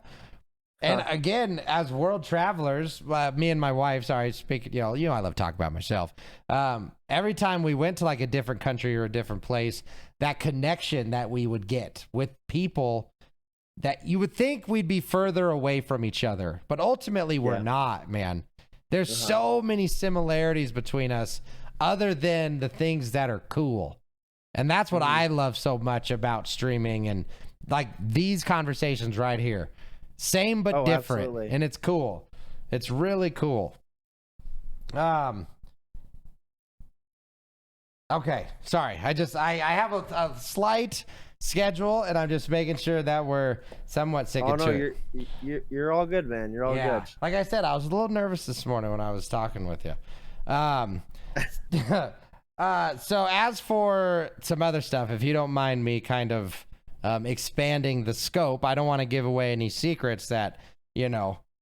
And again, as world travelers, me and my wife, I love talking about myself. Every time we went to like a different country or a different place, that connection that we would get with people that you would think we'd be further away from each other, but ultimately we're not, man. There's so many similarities between us other than the things that are cool. And that's what I love so much about streaming and like these conversations right here. Same but different. Absolutely. And it's cool. It's really cool. Okay, sorry. I have a slight schedule, and I'm just making sure that we're somewhat sticking to it. You're all good, man. You're all good. Like I said, I was a little nervous this morning when I was talking with you. So as for some other stuff, if you don't mind me kind of expanding the scope, I don't want to give away any secrets that,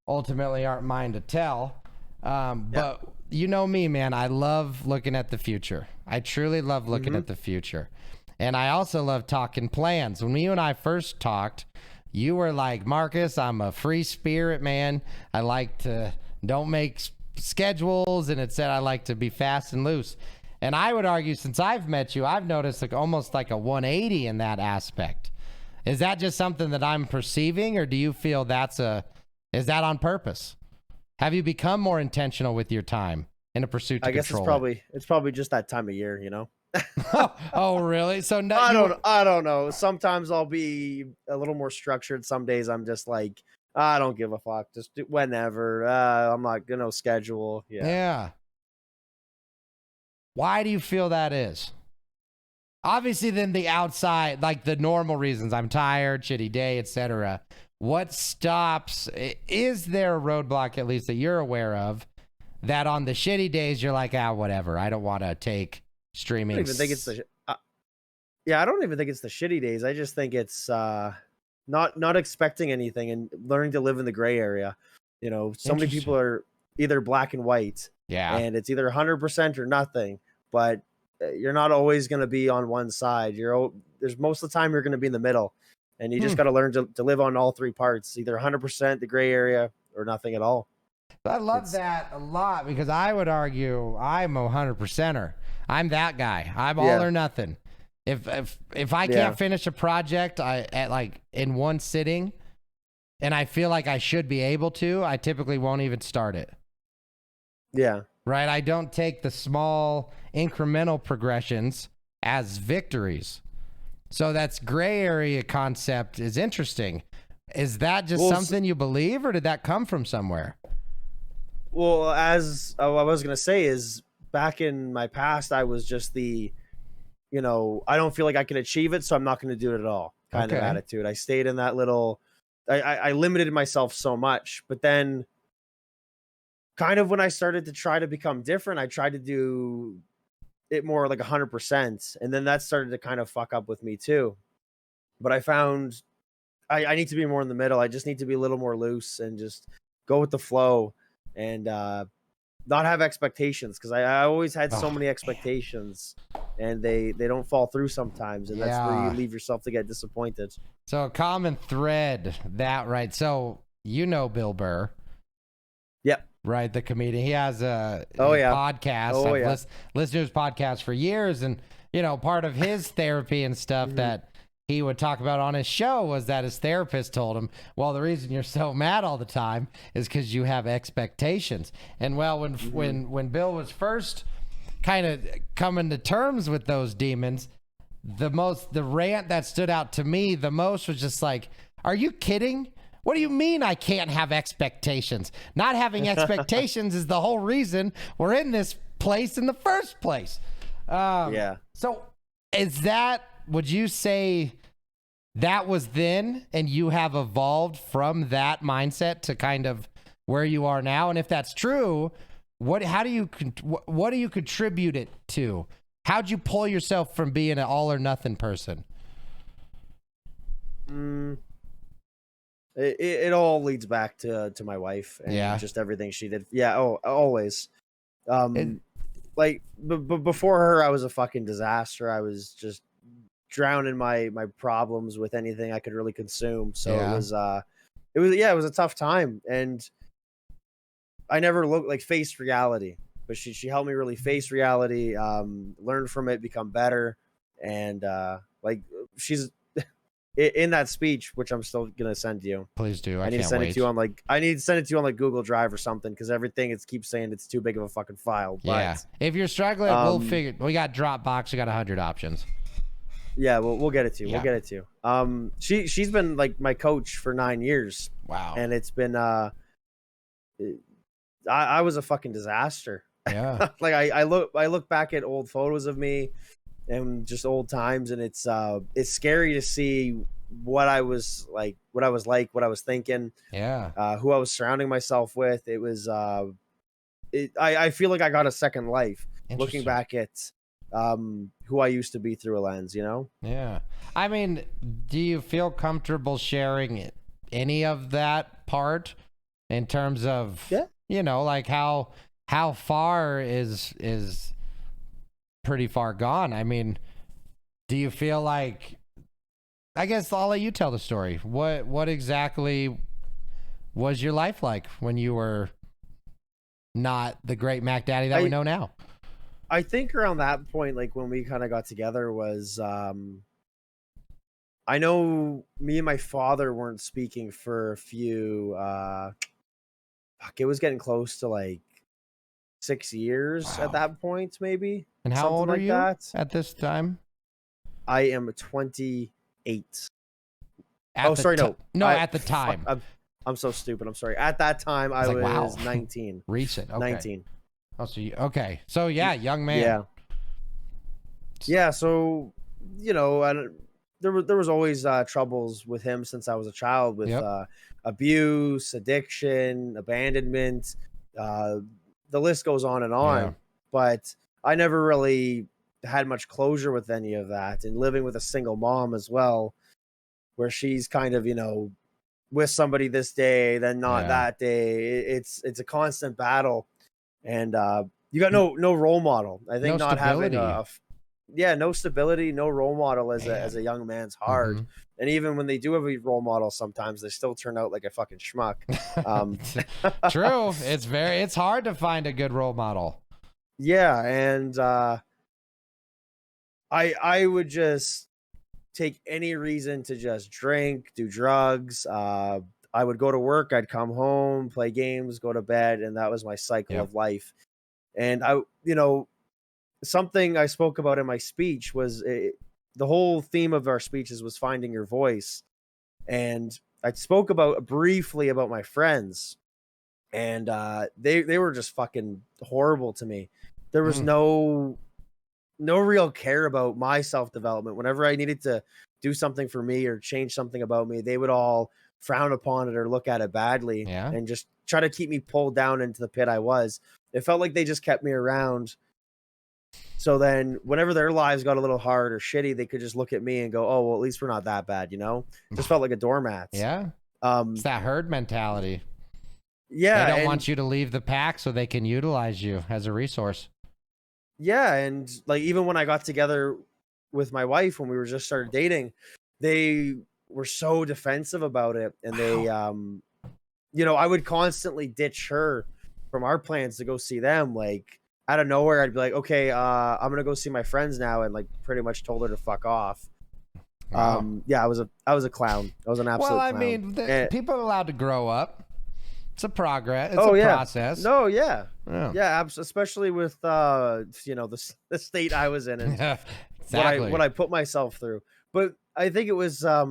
ultimately aren't mine to tell. But you know me, man, I love looking at the future. I truly love looking at the future. And I also love talking plans. When you and I first talked, you were like, Marcus, I'm a free spirit, man. I like to don't make schedules, and it said I like to be fast and loose. And I would argue, since I've met you, I've noticed like almost like a 180 in that aspect. Is that just something that I'm perceiving, or do you feel is that on purpose? Have you become more intentional with your time in a pursuit to control it's probably just that time of year, Oh, really? So no, I don't know. Sometimes I'll be a little more structured. Some days I'm just like, I don't give a fuck. Just do whenever. I'm not gonna schedule. Yeah. Why do you feel that is? Obviously, then the outside, like the normal reasons, I'm tired, shitty day, etc. What stops? Is there a roadblock, at least that you're aware of, that on the shitty days you're like, whatever, I don't want to take streaming? I don't even think it's I don't even think it's the shitty days. I just think it's not expecting anything and learning to live in the gray area. So many people are either black and white. Yeah. And it's either 100% or nothing. But you're not always going to be on one side. There's most of the time you're going to be in the middle, and you just got to learn to live on all three parts, either 100% the gray area or nothing at all. I love that a lot, because I would argue I'm a 100%er. I'm that guy. I'm all or nothing. If I can't finish a project in one sitting, and I feel like I should be able to, I typically won't even start it. Yeah. Right? I don't take the small incremental progressions as victories. So that's gray area concept is interesting. Is that just something you believe, or did that come from somewhere? Well, as I was going to say is, back in my past, I was just I don't feel like I can achieve it, so I'm not going to do it at all kind of attitude. I stayed in that little, I limited myself so much. But then kind of when I started to try to become different, I tried to do it more like 100%. And then that started to kind of fuck up with me too. But I found I need to be more in the middle. I just need to be a little more loose and just go with the flow and not have expectations. Because I always had so many expectations, and they don't fall through sometimes. And that's where you leave yourself to get disappointed. So a common thread right. So Bill Burr. Yep. Right, the comedian. He has a podcast. I've listened to his podcast for years, and part of his therapy and stuff that he would talk about on his show was that his therapist told him, well, the reason you're so mad all the time is because you have expectations. And when Bill was first kind of coming to terms with those demons, the rant that stood out to me the most was just like, are you kidding? What do you mean I can't have expectations? Not having expectations is the whole reason we're in this place in the first place. So would you say that was then, and you have evolved from that mindset to kind of where you are now? And if that's true, what do you contribute it to? How'd you pull yourself from being an all or nothing person? Mm, it all leads back to my wife and Yeah. just everything she did. Yeah. Oh, always. It, Like before her, I was a fucking disaster. I was just drowning my problems with anything I could really consume. So yeah. it was a tough time, and I never faced reality. But she helped me really face reality, learn from it, become better, and she's in that speech, which I'm still gonna send you. Please do. I I need to can't send it to you wait. on I need to send it to you on Google Drive or something, because everything it keeps saying it's too big of a fucking file. Yeah. But If you're struggling, we'll figure. We got Dropbox. We got 100 options. yeah, we'll get it to you. We'll Yeah. get it to you. She's been like my coach for 9 years, Wow. and it's been I was a fucking disaster. Yeah. Like I look back at old photos of me and just old times, and it's scary to see what I was like, what I was thinking, Yeah. who I was surrounding myself with. It was I feel like I got a second life looking Interesting. back at who I used to be through a lens, you know? Yeah. I mean, do you feel comfortable sharing any of that part in terms of, Yeah. like how far is pretty far gone? I mean, do you feel like, I guess I'll let you tell the story. What exactly was your life like when you were not the great Mac Daddy that we know now? I think around that point, like when we kind of got together, was I know me and my father weren't speaking for a few it was getting close to like 6 years at that point, maybe. And how something old are like you that. at this time? I am 28. At Sorry, no. At the time. I'm so stupid. I'm sorry. At that time, I was 19. Recent. Okay. 19. Oh, so okay. So yeah, young man. Yeah. Yeah. So, there was always troubles with him since I was a child, with abuse, addiction, abandonment. The list goes on and on. Yeah. But I never really had much closure with any of that, and living with a single mom as well, where she's kind of, with somebody this day, then not that day. It's a constant battle, and you got no role model. I think No not stability. having no stability, no role model as a young man's hard. Mm-hmm. And even when they do have a role model, sometimes they still turn out like a fucking schmuck. True. It's hard to find a good role model. Yeah, and I would just take any reason to just drink, do drugs. I would go to work, I'd come home, play games, go to bed, and that was my cycle of life. And something I spoke about in my speech was the whole theme of our speeches was finding your voice. And I spoke briefly about my friends, and they were just fucking horrible to me. There was no real care about my self-development. Whenever I needed to do something for me or change something about me, they would all frown upon it or look at it badly, and just try to keep me pulled down into the pit I was. It felt like they just kept me around. So then whenever their lives got a little hard or shitty, they could just look at me and go, oh, well, at least we're not that bad, Just felt like a doormat. Yeah. It's that herd mentality. Yeah. They don't want you to leave the pack so they can utilize you as a resource. Yeah, and like even when I got together with my wife, when we were just started dating, they were so defensive about it, and they I would constantly ditch her from our plans to go see them. Like out of nowhere, I'd be like, okay, I'm gonna go see my friends now, and like pretty much told her to fuck off. Wow. Yeah, I was a clown. I was an absolute well, I clown. mean, people are allowed to grow up. It's a progress. It's a process. No, yeah. Especially with the state I was in, and exactly. what I put myself through. But I think it was I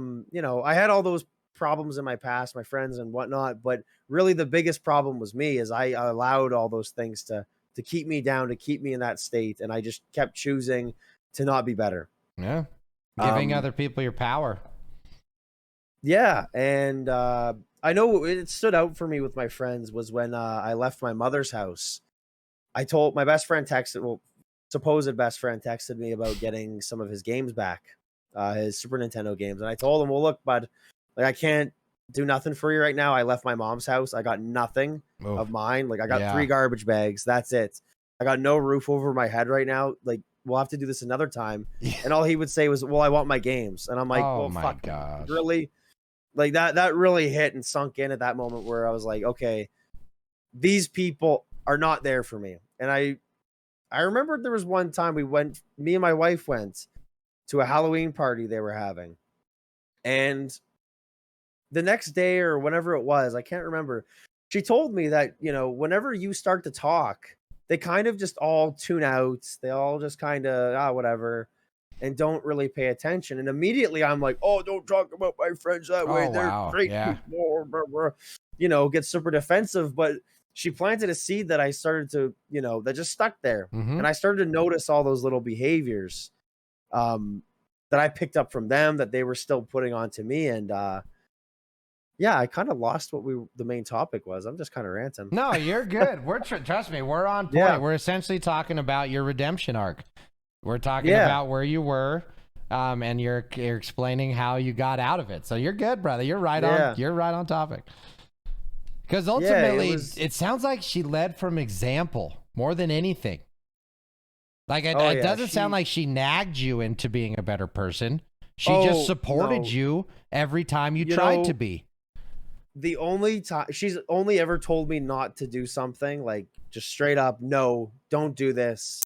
had all those problems in my past, my friends and whatnot, but really the biggest problem was me, is I allowed all those things to keep me down, to keep me in that state, and I just kept choosing to not be better. Yeah. Giving other people your power. Yeah, and I know it stood out for me with my friends was when I left my mother's house. I told my best friend supposed best friend texted me about getting some of his games back. his Super Nintendo games. And I told him, well, look, bud, like I can't do nothing for you right now. I left my mom's house. I got nothing of mine. Like I got 3 garbage bags. That's it. I got no roof over my head right now. Like we'll have to do this another time. And all he would say was, well, I want my games. And I'm like, well, fuck, really? Like that really hit and sunk in at that moment where I was like, okay, these people are not there for me. And I remember there was one time me and my wife went to a Halloween party they were having. And the next day or whenever it was, I can't remember, she told me that, you know, whenever you start to talk, they kind of just all tune out. They all just kind of, whatever, and don't really pay attention. And immediately I'm like, oh, don't talk about my friends that way. They're great people. You know, get super defensive. But she planted a seed that I started to, you know, that just stuck there. And I started to notice all those little behaviors that I picked up from them that they were still putting onto me. And yeah, I kind of lost what the main topic was. I'm just kind of ranting. No, you're good. Trust me, we're on point. Yeah. We're essentially talking about your redemption arc. We're talking about where you were, and you're explaining how you got out of it. So you're good, brother. You're right on. You're right on topic. Because ultimately, it sounds like she led from example more than anything. Like it doesn't sound like she nagged you into being a better person. She just supported you every time you tried to be. The only time she's only ever told me not to do something, like just straight up, no, don't do this,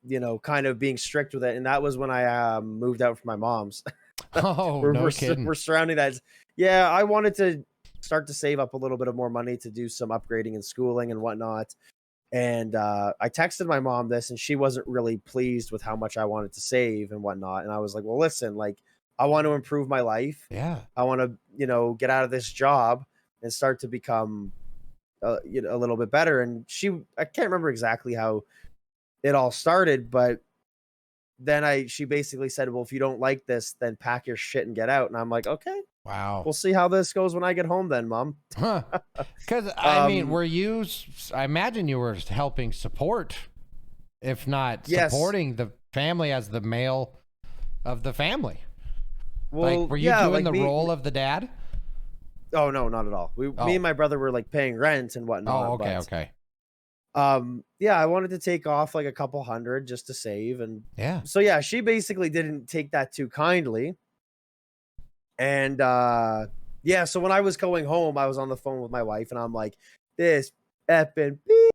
you know, kind of being strict with it. And that was when I moved out from my mom's. No kidding. We're surrounding that. Yeah, I wanted to start to save up a little bit of more money to do some upgrading and schooling and whatnot. And I texted my mom this, and she wasn't really pleased with how much I wanted to save and whatnot. And I was like, well, listen, like, I want to improve my life. Yeah. I want to, you know, get out of this job and start to become, you know, a little bit better. And I can't remember exactly how it all started, but then she basically said, well, if you don't like this, then pack your shit and get out. And I'm like, okay, wow, we'll see how this goes when I get home then, Mom. Because I mean, I imagine you were helping support, if not supporting the family as the male of the family. Well, like, were you doing the role of the dad? Oh, no, not at all. Me and my brother were like paying rent and whatnot. Oh, okay, okay. Yeah, I wanted to take off like a couple hundred just to save. And yeah. So yeah, she basically didn't take that too kindly. And yeah, so when I was going home, I was on the phone with my wife and I'm like, this effing beep.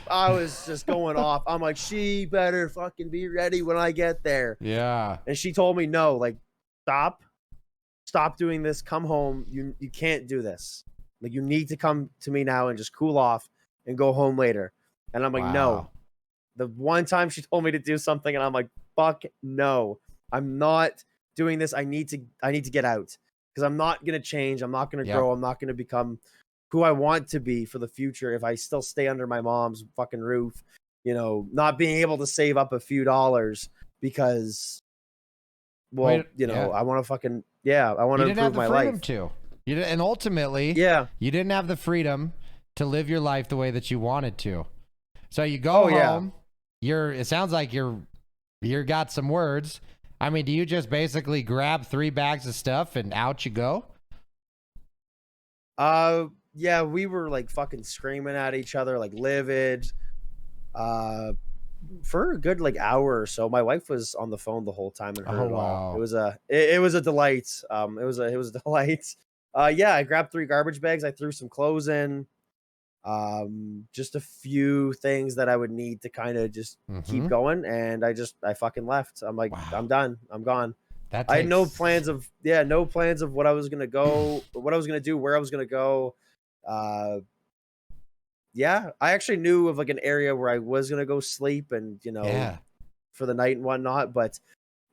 I was just going off. I'm like, she better fucking be ready when I get there. Yeah. And she told me, no, like, stop doing this. Come home. You can't do this. Like, you need to come to me now and just cool off and go home later. And I'm like, no. The one time she told me to do something and I'm like, fuck no. I'm not doing this. I need to get out because I'm not going to change. I'm not going to grow. I'm not going to become who I want to be for the future if I still stay under my mom's fucking roof, you know, not being able to save up a few dollars because, well, I want to fucking, I want to improve my life. And ultimately, you didn't have the freedom to live your life the way that you wanted to. So you go home, it sounds like you're got some words. I mean, do you just basically grab 3 bags of stuff and out you go? Yeah, we were like fucking screaming at each other, like livid, for a good like hour or so. My wife was on the phone the whole time and heard it all. It was a delight. It was a delight. Yeah, I grabbed 3 garbage bags. I threw some clothes in, just a few things that I would need to kind of just keep going. And I fucking left. I'm like, I'm done. I'm gone. I had no plans of what I was going to go, what I was going to do, where I was going to go. Yeah, I actually knew of like an area where I was going to go sleep and, you know, for the night and whatnot. But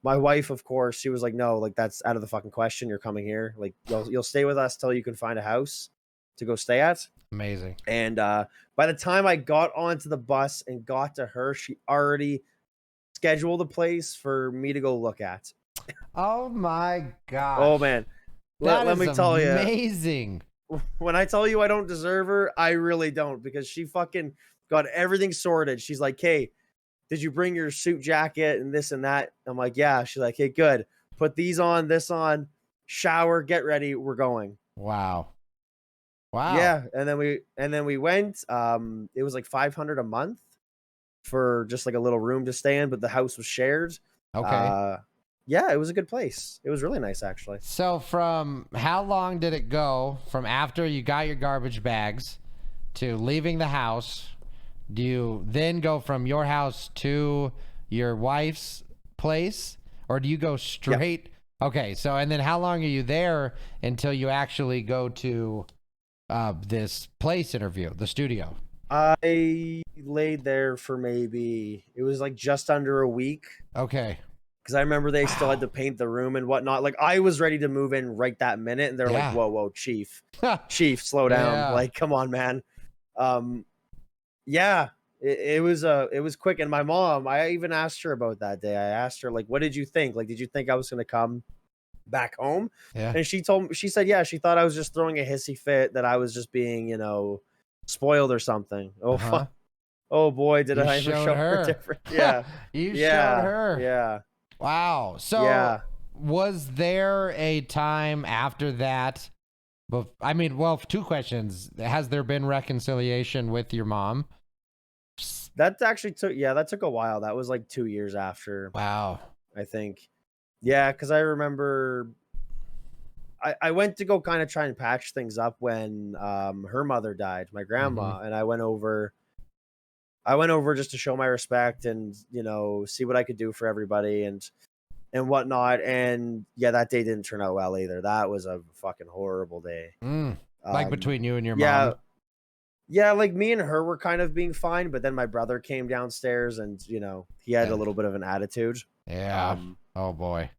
my wife, of course, she was like, no, like that's out of the fucking question. You're coming here. Like you'll stay with us till you can find a house to go stay at. Amazing. And by the time I got onto the bus and got to her, she already scheduled a place for me to go look at. Oh my god. Oh man. Let me tell you. Amazing. When I tell you I don't deserve her, I really don't, because she fucking got everything sorted. She's like, hey, did you bring your suit jacket and this and that? I'm like, yeah. She's like, hey, good. Put these on, this on, shower, get ready. We're going. Wow. Wow. Yeah. And then we went, it was like 500 a month for just like a little room to stay in, but the house was shared. Okay. Yeah, it was a good place. It was really nice, actually. So from how long did it go from after you got your garbage bags to leaving the house? Do you then go from your house to your wife's place, or do you go straight? Yeah. Okay, so and then how long are you there until you actually go to this place interview, the studio? I laid there for maybe, it was like just under a week. Okay. Because I remember they still had to paint the room and whatnot. Like, I was ready to move in right that minute, and they're like, whoa, chief, slow down. Yeah. Like, come on, man. Yeah, it was quick. And my mom, I even asked her about that day. I asked her, like, what did you think? Like, did you think I was going to come back home? Yeah. And she said, yeah, she thought I was just throwing a hissy fit, that I was just being, spoiled or something. Oh, oh boy, did I ever show her different. Yeah. You showed her. Yeah. Wow. So was there a time after that? I mean, well, 2 questions. Has there been reconciliation with your mom? That actually took a while. That was like 2 years after. Wow. I think. Yeah, because I remember I went to go kind of try and patch things up when her mother died, my grandma, and I went over just to show my respect and, see what I could do for everybody and whatnot. And yeah, that day didn't turn out well either. That was a fucking horrible day. Like between you and your mom? Yeah, like me and her were kind of being fine, but then my brother came downstairs and, he had a little bit of an attitude. Yeah. Oh boy.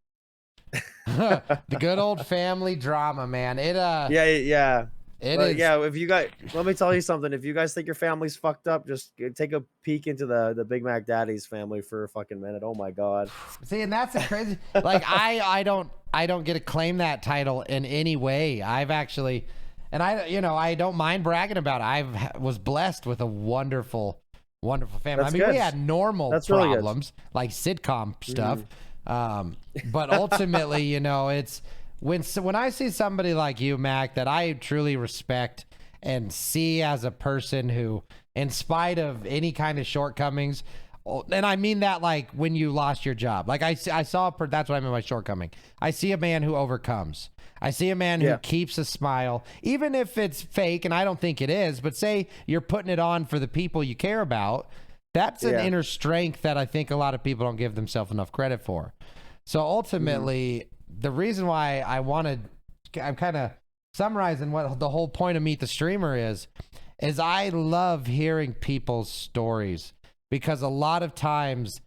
The good old family drama, man. Yeah. It is. Yeah, let me tell you something. If you guys think your family's fucked up, just take a peek into the BigMacDaddy's family for a fucking minute. Oh my God. See, and that's crazy. Like I don't get to claim that title in any way. I've actually, and I don't mind bragging about it. I was blessed with a wonderful family. That's I mean, good. we had normal problems like sitcom stuff. But ultimately, it's when I see somebody like you, Mac, that I truly respect and see as a person who, in spite of any kind of shortcomings, and I mean that like when you lost your job, like I saw, that's what I mean by shortcoming. I see a man who overcomes. I see a man who keeps a smile, even if it's fake, and I don't think it is, but say you're putting it on for the people you care about. That's an inner strength that I think a lot of people don't give themselves enough credit for. So ultimately, the reason why I'm kind of summarizing what the whole point of Meet the Streamer is I love hearing people's stories, because a lot of times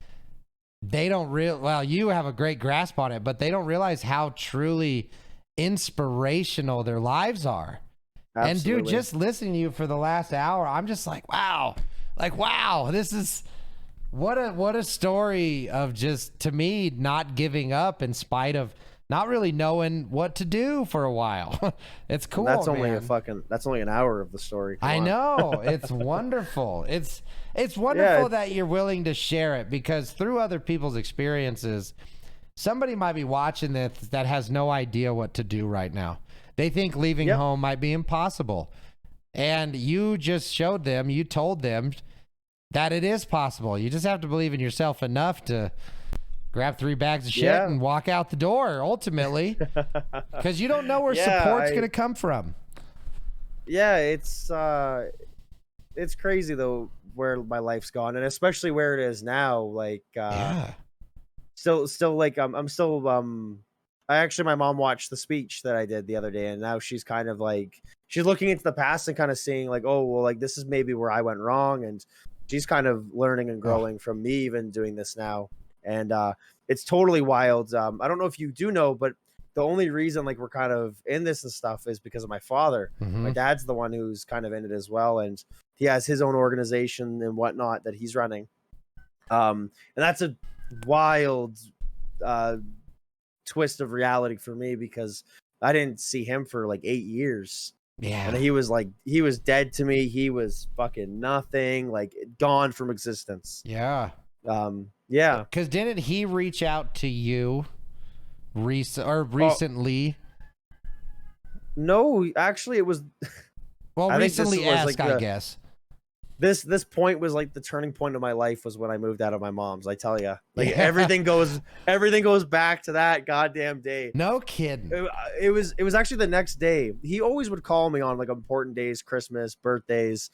they don't you have a great grasp on it, but they don't realize how truly inspirational their lives are. Absolutely. And dude, just listening to you for the last hour, I'm just like, wow, this is what a story of, just to me, not giving up in spite of not really knowing what to do for a while. It's cool. That's only man. That's only an hour of the story. I know. It's wonderful. It's wonderful that you're willing to share it, because through other people's experiences, somebody might be watching this that has no idea what to do right now. They think leaving home might be impossible. And you just showed them, you told them that it is possible. You just have to believe in yourself enough to grab 3 bags of shit and walk out the door, ultimately, because you don't know where support's going to come from. Yeah, it's crazy though where my life's gone, and especially where it is now. Like, still like I'm still my mom watched the speech that I did the other day, and now she's kind of like, she's looking into the past and kind of seeing like, oh well, like this is maybe where I went wrong, and she's kind of learning and growing from me even doing this now. And it's totally wild. I don't know if you do know, but the only reason like we're kind of in this and stuff is because of my father. My dad's the one who's kind of in it as well, and he has his own organization and whatnot that he's running. And that's a wild twist of reality for me, because I didn't see him for like 8 years. Yeah. And he was dead to me. He was fucking nothing, like gone from existence. Yeah. Yeah. Because didn't he reach out to you Oh, recently? no, actually, it was. Well, I think this was like recently-esque, I guess. this point was like the turning point of my life was when I moved out of my mom's. I tell you, like Yeah. everything goes back to that goddamn day. No kidding. It was actually the next day. He always would call me on like important days, Christmas, birthdays,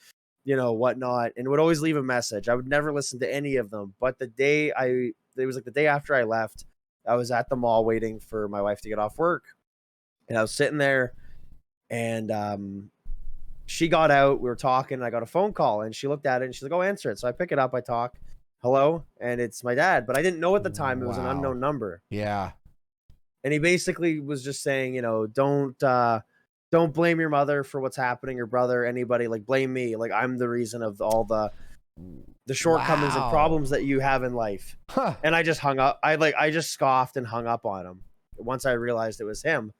whatnot, and would always leave a message. I would never listen to any of them, but it was like the day after I left. I was at the mall waiting for my wife to get off work, and I was sitting there, and she got out. We were talking. And I got a phone call, and she looked at it, and she's like, "Oh, answer it." So I pick it up. I talk, "Hello," and it's my dad. But I didn't know at the time it was an Wow. unknown number. Yeah. And he basically was just saying, don't blame your mother for what's happening, your brother, anybody. Like, blame me. Like, I'm the reason of all the shortcomings and Wow. problems that you have in life. Huh. And I just hung up. I just scoffed and hung up on him once I realized it was him.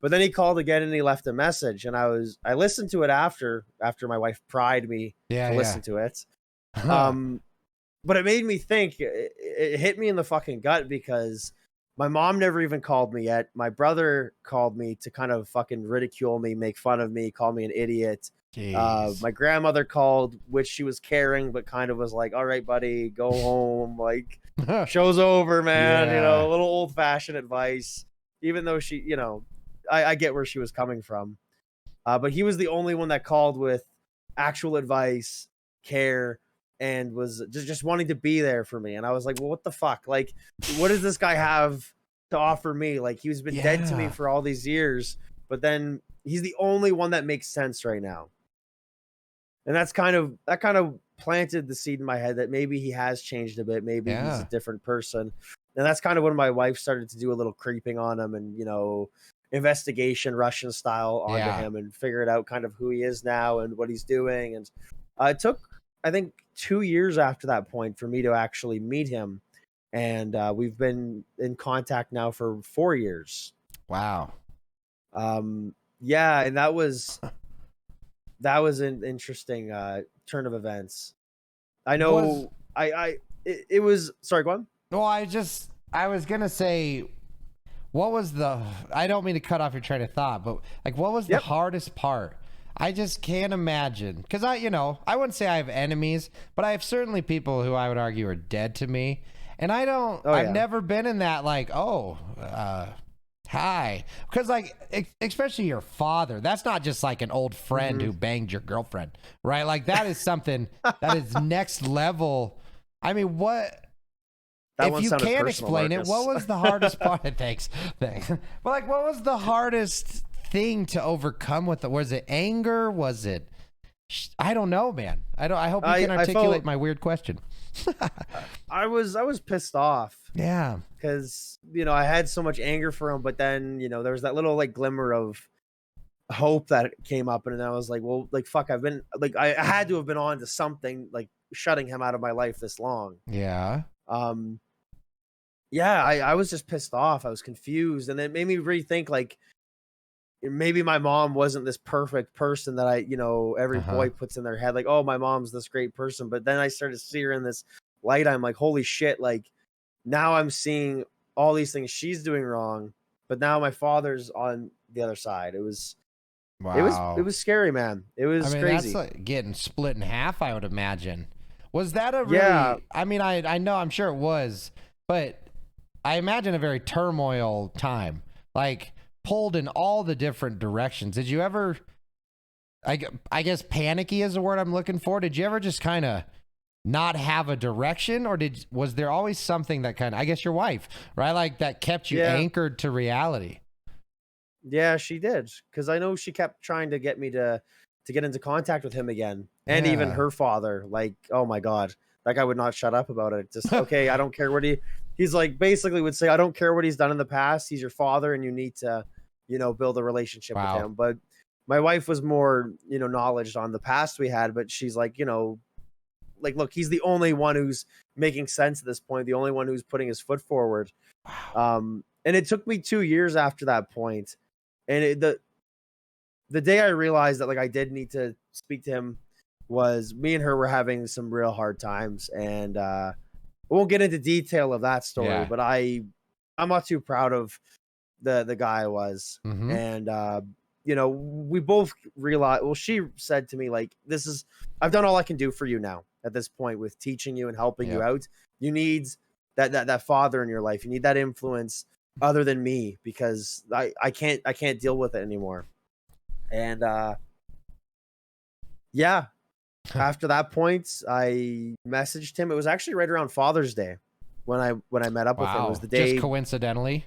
But then he called again and he left a message, and I listened to it after my wife pried me Yeah, to yeah. listen to it. Huh. Um, but it made me think. It hit me in the fucking gut because my mom never even called me yet. My brother called me to kind of fucking ridicule me, make fun of me, call me an idiot. Jeez. My grandmother called, which she was caring, but kind of was like, "All right, buddy, go home. Like, show's over, man." Yeah. A little old fashioned advice, even though she, I get where she was coming from. But he was the only one that called with actual advice, care, and was just wanting to be there for me. And I was like, well, what the fuck? Like, what does this guy have to offer me? Like, he's been dead to me Yeah. for all these years, but then he's the only one that makes sense right now. And that kind of planted the seed in my head that maybe he has changed a bit. Maybe he's a Yeah. different person. And that's kind of when my wife started to do a little creeping on him and, investigation Russian style onto Yeah. him and figured out kind of who he is now and what he's doing. And it took, I think, 2 years after that point for me to actually meet him. And we've been in contact now for 4 years. Wow. Yeah. And that was an interesting turn of events. I Was know it was sorry, go on. well, I was gonna say, what was the? I don't mean to cut off your train of thought, but like, what was the Yep. hardest part? I just can't imagine because I wouldn't say I have enemies, but I have certainly people who I would argue are dead to me, and Oh I've yeah. never been in that like, hi, because like especially your father, that's not just like an old friend Hmm. who banged your girlfriend, right? Like that is something that is next level. I mean, what That if one you sounded can't personal, explain it? What Marcus. was the hardest part? Thanks. But like, what was the hardest thing to overcome with it? Was it anger? Was it? I don't know, man. I don't. I hope you can I articulate felt my weird question. I was pissed off Yeah. because I had so much anger for him, but then there was that little like glimmer of hope that came up, and then I was like, well, like fuck, I've been like I had to have been on to something like shutting him out of my life this long. Yeah. Um, yeah, I was just pissed off. I was confused, and it made me rethink like maybe my mom wasn't this perfect person that every Uh huh. boy puts in their head, like, oh, my mom's this great person. But then I started to see her in this light. I'm like, holy shit, like now I'm seeing all these things she's doing wrong, but now my father's on the other side. It was Wow. scary, man. It I was mean, that's crazy. like getting split in half, I would imagine. Was that a Yeah. really, I mean, I know, I'm sure it was, but I imagine a very turmoil time, like pulled in all the different directions. Did you ever, I guess panicky is the word I'm looking for. Did you ever just kind of not have a direction, or was there always something that kind of, I guess your wife, right? Like that kept you Yeah. anchored to reality. Yeah, she did. Because I know she kept trying to get me to get into contact with him again. And even Yeah. her father. Like, oh my God. That guy would not shut up about it. Just okay, I don't care what he's like basically would say, I don't care what he's done in the past. He's your father and you need to, build a relationship with Wow. him. But my wife was more, knowledge on the past we had, but she's like, like look, he's the only one who's making sense at this point, the only one who's putting his foot forward. Wow. And it took me 2 years after that point, and the day I realized that like I did need to speak to him was me and her were having some real hard times, and won't get into detail of that story, Yeah. but I'm not too proud of the guy I was. Mm-hmm. And you know, we both realized, well, she said to me, like, I've done all I can do for you now at this point with teaching you and helping you out. You need that father in your life. You need that influence other than me, because I can't deal with it anymore. And yeah, after that point, I messaged him. It was actually right around Father's Day when I met up with him. It was the day. Just coincidentally.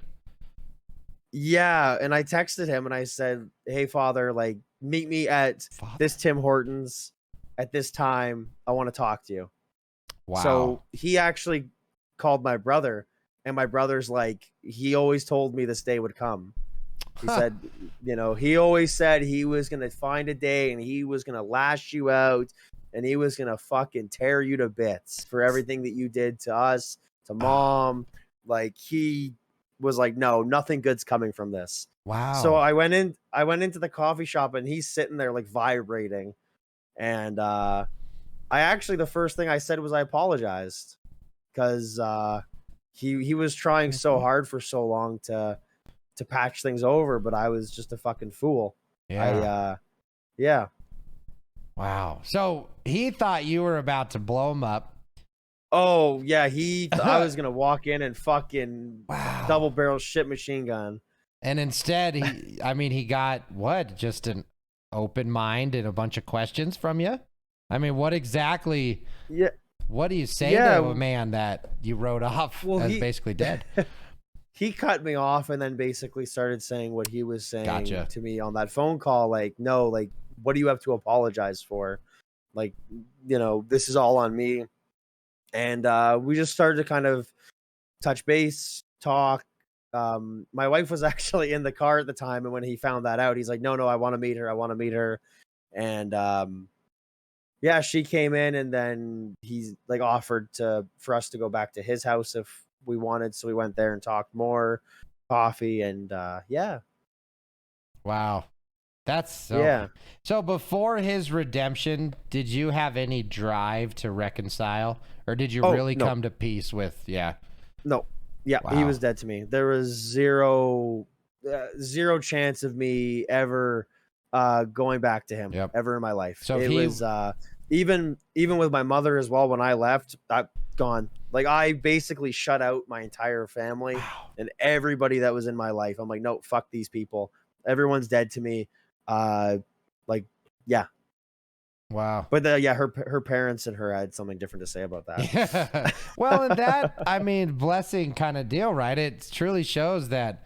Yeah, and I texted him and I said, "Hey, Father, like, meet me at this Tim Hortons at this time. I want to talk to you." Wow. So he actually called my brother, and my brother's like, he always told me this day would come. He said, you know, he always said he was going to find a day and he was going to lash you out and he was going to fucking tear you to bits for everything that you did to us, to Mom. Like, he was like, no, nothing good's coming from this. Wow. So I went into the coffee shop and he's sitting there like vibrating. And I actually, the first thing I said was I apologized, because he was trying so hard for so long to patch things over, but I was just a fucking fool. Yeah. Yeah. Wow. So he thought you were about to blow him up. Oh yeah, I was gonna walk in and fucking double barrel shit machine gun. And instead, he got what? Just an open mind and a bunch of questions from you. I mean, what exactly? Yeah. What do you say to a man that you wrote off as basically dead? He cut me off and then basically started saying what he was saying to me on that phone call. Like, no, like, what do you have to apologize for? Like, you know, this is all on me. And we just started to kind of touch base, talk. My wife was actually in the car at the time, and when he found that out, he's like, no, I want to meet her. And yeah, she came in, and then he's like offered for us to go back to his house if we wanted. So we went there and talked more, coffee, and yeah. Wow. That's so So before his redemption, did you have any drive to reconcile, or did you really come to peace with No. Yeah, he was dead to me. There was zero chance of me ever going back to him ever in my life. So it was even with my mother as well. When I left, I gone. Like, I basically shut out my entire family and everybody that was in my life. I'm like, no, fuck these people. Everyone's dead to me. Like, yeah. Wow. But her parents and her had something different to say about that. Yeah. Well, and that, I mean, blessing kind of deal, right? It truly shows that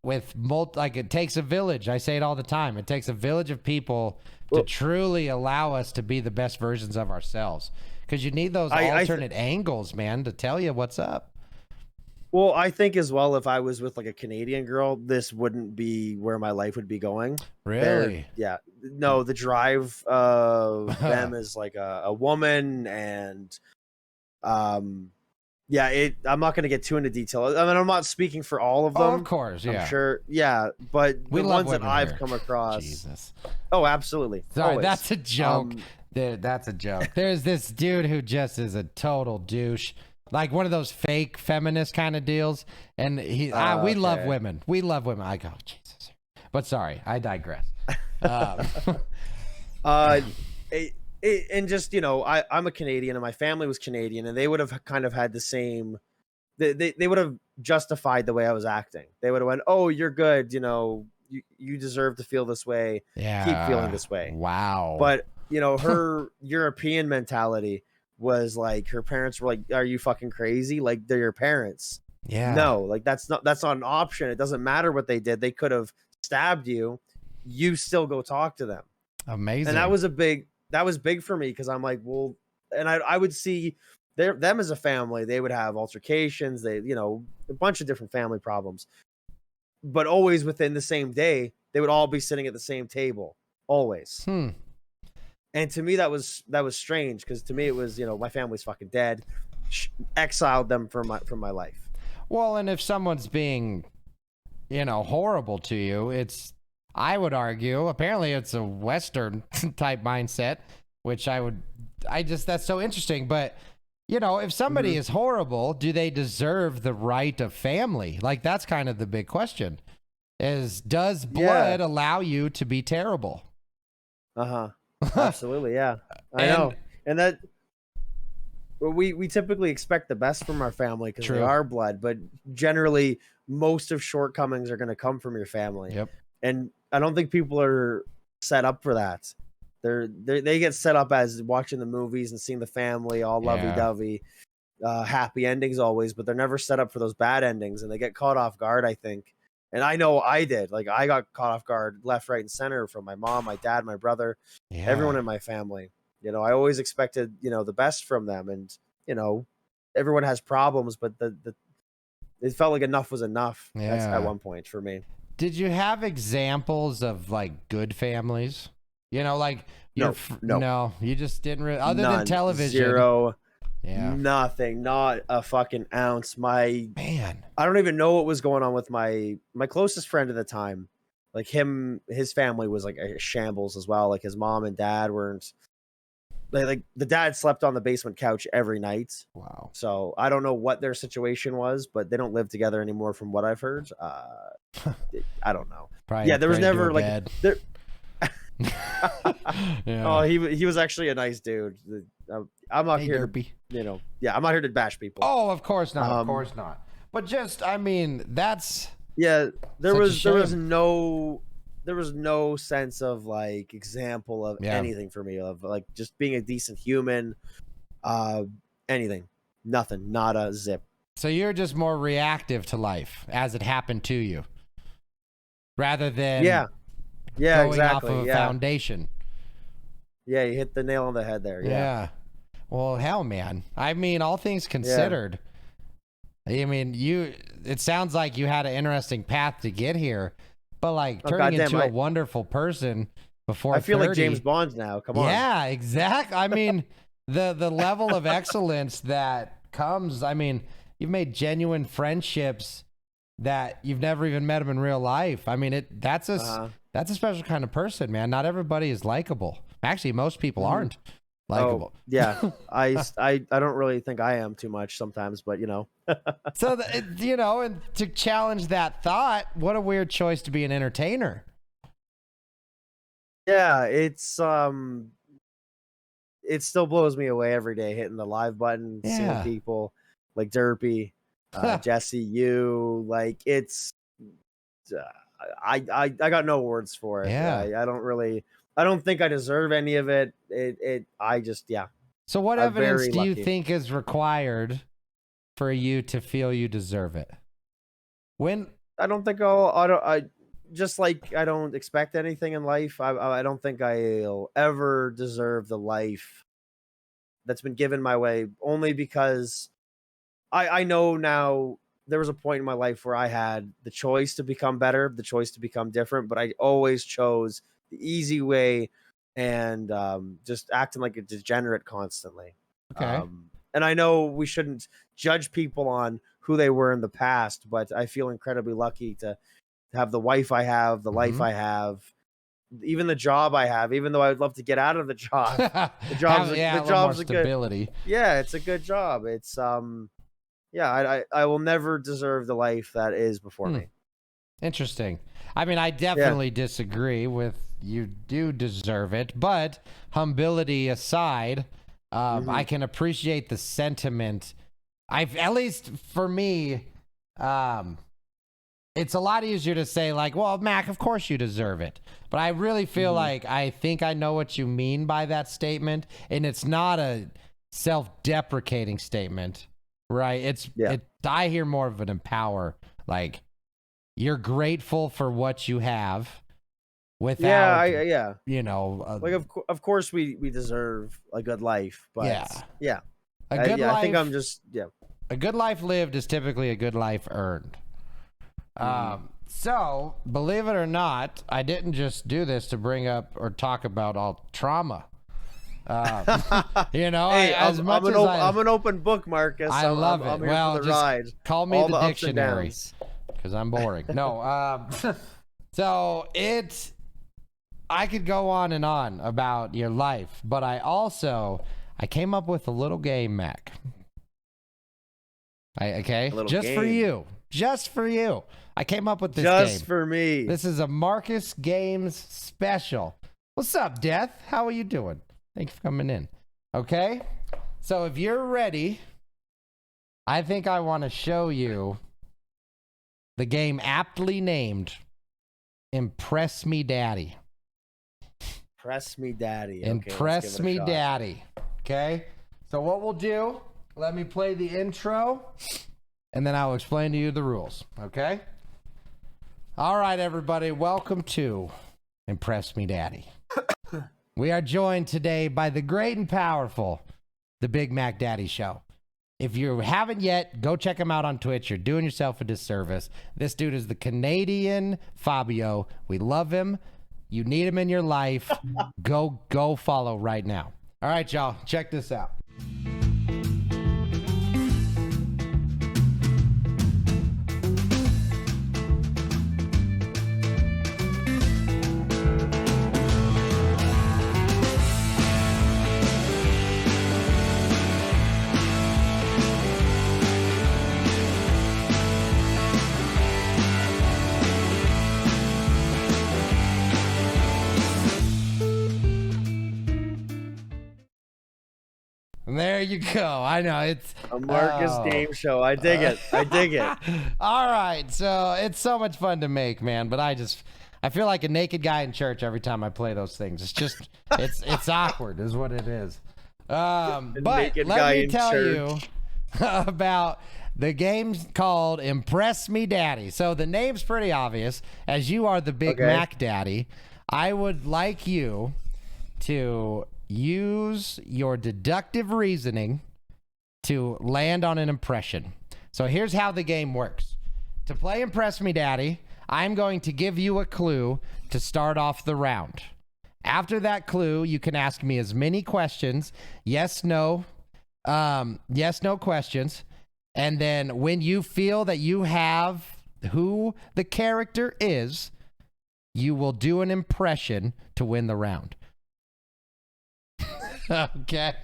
with like, it takes a village. I say it all the time. It takes a village of people to truly allow us to be the best versions of ourselves. Because you need those alternate angles, man, to tell you what's up. Well, I think as well, if I was with like a Canadian girl, this wouldn't be where my life would be going. Really? No, the drive of them as like a woman, and I'm not going to get too into detail. I mean, I'm not speaking for all of them. Oh, of course, yeah. I'm sure, yeah, but the ones that I've come across. Jesus. Oh, absolutely. Sorry, always. That's a joke. That's a joke. There's this dude who just is a total douche. Like one of those fake feminist kind of deals. And we love women. We love women. I go, Jesus. But sorry, I digress. And just, you know, I'm a Canadian and my family was Canadian, and they would have kind of had the same, they would have justified the way I was acting. They would have went, oh, you're good. You know, you deserve to feel this way. Yeah. Keep feeling this way. Wow. But, you know, her European mentality was like, her parents were like, are you fucking crazy? Like, they're your parents. Yeah. No, like that's not an option. It doesn't matter what they did. They could have stabbed you. You still go talk to them. Amazing. And that was big for me, because I'm like, well, and I would see them as a family. They would have altercations. They, you know, a bunch of different family problems, but always within the same day, they would all be sitting at the same table, always. And to me, that was strange, because to me it was, you know, my family's fucking dead. Exiled them from my life. Well, and if someone's being, you know, horrible to you, I would argue, apparently it's a Western type mindset, which that's so interesting. But if somebody is horrible, do they deserve the right of family? Like, that's kind of the big question. Does blood allow you to be terrible? Absolutely, yeah. I know. And that we typically expect the best from our family because they are blood, but generally most of shortcomings are going to come from your family. Yep. And I don't think people are set up for that. They get set up as watching the movies and seeing the family all lovey-dovey, happy endings always, but they're never set up for those bad endings, and they get caught off guard, I think. And I know I did. Like, I got caught off guard left, right, and center from my mom, my dad, my brother, everyone in my family. I always expected, the best from them. And, everyone has problems, but it felt like enough was enough at one point for me. Did you have examples of, like, good families? No, you just didn't really, other than television. Zero. Yeah. Nothing, not a fucking ounce. I don't even know what was going on with my closest friend at the time. Like, his family was like a shambles as well. Like, his mom and dad weren't like the dad slept on the basement couch every night. Wow. So I don't know what their situation was, but they don't live together anymore from what I've heard. I don't know. Probably there was never like there. Yeah. Oh, he was actually a nice dude. I'm not here. Derpy. I'm not here to bash people. Oh, of course not. Of course not. But just, that's there was no sense of like example of anything for me of like just being a decent human. Anything, nothing, not a zip. So you're just more reactive to life as it happened to you, rather than going exactly. off of a foundation. Yeah, you hit the nail on the head there. Yeah. Well, hell, man. I mean, all things considered, it sounds like you had an interesting path to get here, but like turning into a wonderful person before I feel 30, like James Bond now. Come on. Yeah, exactly. I mean, the level of excellence that comes, you've made genuine friendships that you've never even met them in real life. I mean, that's a special kind of person, man. Not everybody is likable. Actually, most people aren't likable. Oh, yeah. I don't really think I am too much sometimes, but So, and to challenge that thought, what a weird choice to be an entertainer. Yeah, it still blows me away every day hitting the live button, seeing people like Derpy, Jesse, you, like it's I got no words for it. I don't think I deserve any of it. So what evidence do you think is required for you to feel you deserve it? I don't think I don't expect anything in life. I don't think I'll ever deserve the life that's been given my way, only because I know now there was a point in my life where I had the choice to become better, the choice to become different, but I always chose the easy way and just acting like a degenerate constantly. Okay. And I know we shouldn't judge people on who they were in the past, but I feel incredibly lucky to have the wife I have, the life I have, even the job I have, even though I would love to get out of the job. The job's a stability. It's a good job. It's I will never deserve the life that is before me. Interesting. I definitely disagree with you do deserve it, but humility aside, I can appreciate the sentiment. At least for me, it's a lot easier to say like, well, Mac, of course you deserve it. But I really feel like I think I know what you mean by that statement, and it's not a self-deprecating statement, right? I hear more of an empower, like you're grateful for what you have without, like of course we deserve a good life, but I think I'm just a good life lived is typically a good life earned. So believe it or not, I didn't just do this to bring up or talk about all trauma. Hey, I'm an open book, Marcus. I love it. I'm here well, for the just ride. Call me the dictionary because I'm boring. No, so I could go on and on about your life, but I came up with a little game, Mac. Okay, just game. for you. Just for you. I came up with this just game. For me. This is a Marcus Games special. What's up, Death? How are you doing? Thank you for coming in. Okay, so if you're ready, I think I want to show you the game aptly named Impress Me Daddy. Impress Me Daddy. Okay, Impress Me Daddy. Okay, so what we'll do, let me play the intro, and then I'll explain to you the rules. Okay? All right, everybody, welcome to Impress Me Daddy. We are joined today by the great and powerful TheBigMacDaddy Show. If you haven't yet, go check him out on Twitch. You're doing yourself a disservice. This dude is the Canadian Fabio. We love him. You need him in your life. Go follow right now. All right, y'all, check this out. There you go. I know it's a Marcus game show. I dig it. I dig it. All right, so it's so much fun to make, man. But I feel like a naked guy in church every time I play those things. It's just it's awkward, is what it is. But let me tell you about the game called Impress Me Daddy. So the name's pretty obvious. As you are the Big Mac Daddy, I would like you to use your deductive reasoning to land on an impression. So here's how the game works. To play Impress Me Daddy, I'm going to give you a clue to start off the round. After that clue, you can ask me as many questions, yes, no questions. And then when you feel that you have who the character is, you will do an impression to win the round. Okay,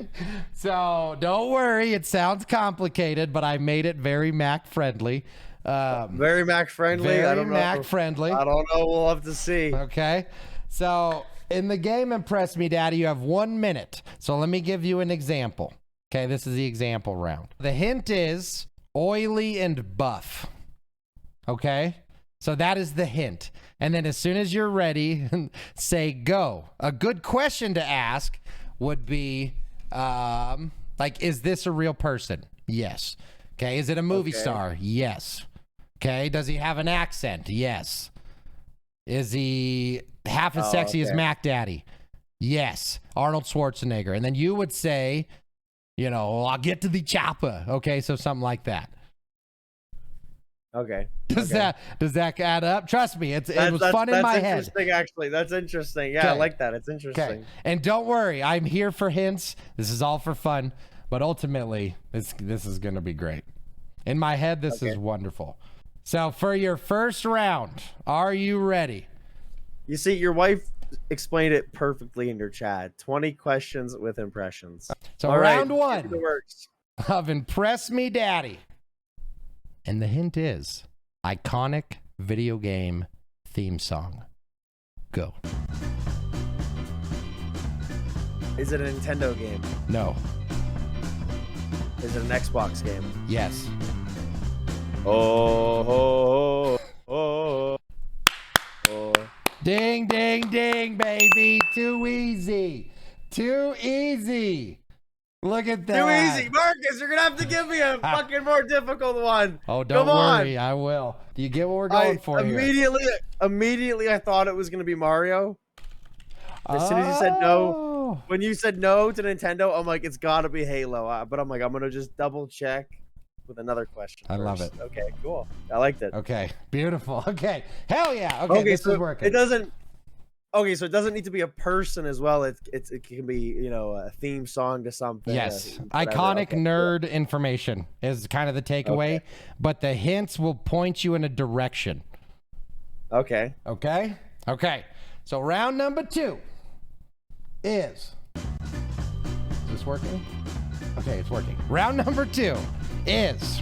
so don't worry, it sounds complicated, but I made it very Mac friendly. Very Mac friendly. Very I don't know. Mac friendly. I don't know. We'll have to see. Okay, so in the game Impress Me Daddy, you have 1 minute. So let me give you an example. Okay, this is the example round. The hint is oily and buff. Okay, so that is the hint. And then as soon as you're ready, say go. A good question to ask would be like, is this a real person? Yes. Okay. Is it a movie star? Yes. Okay. Does he have an accent? Yes. Is he half as sexy as Mac Daddy? Yes. Arnold Schwarzenegger. And then you would say, you know, I'll get to the chopper. Okay. So something like that. Okay. Does that add up? Trust me, it was fun in my head. That's interesting, actually. That's interesting. Yeah, I like that. It's interesting. Okay. And don't worry, I'm here for hints. This is all for fun, but ultimately, this is going to be great. In my head, this is wonderful. So for your first round, are you ready? You see, your wife explained it perfectly in your chat. 20 questions with impressions. So all round one of Impress Me Daddy. And the hint is iconic video game theme song. Go. Is it a Nintendo game? No. Is it an Xbox game? Yes. Oh. Ding, ding, ding, baby. Too easy. Too easy. Look at that. Too easy. Marcus, you're going to have to give me a fucking more difficult one. Oh, don't worry. I will. Do you get what we're going for here? Immediately, I thought it was going to be Mario. As soon as you said no, when you said no to Nintendo, I'm like, it's got to be Halo. But I'm like, I'm going to just double check with another question. I love it. Okay, cool. I liked it. Okay, beautiful. Okay, hell yeah. Okay, this is working. It doesn't. Okay, so it doesn't need to be a person as well. It can be, you know, a theme song to something. Yes, iconic nerd information is kind of the takeaway, but the hints will point you in a direction. Okay. Okay. So round number 2 is this working? Okay, it's working. Round number 2 is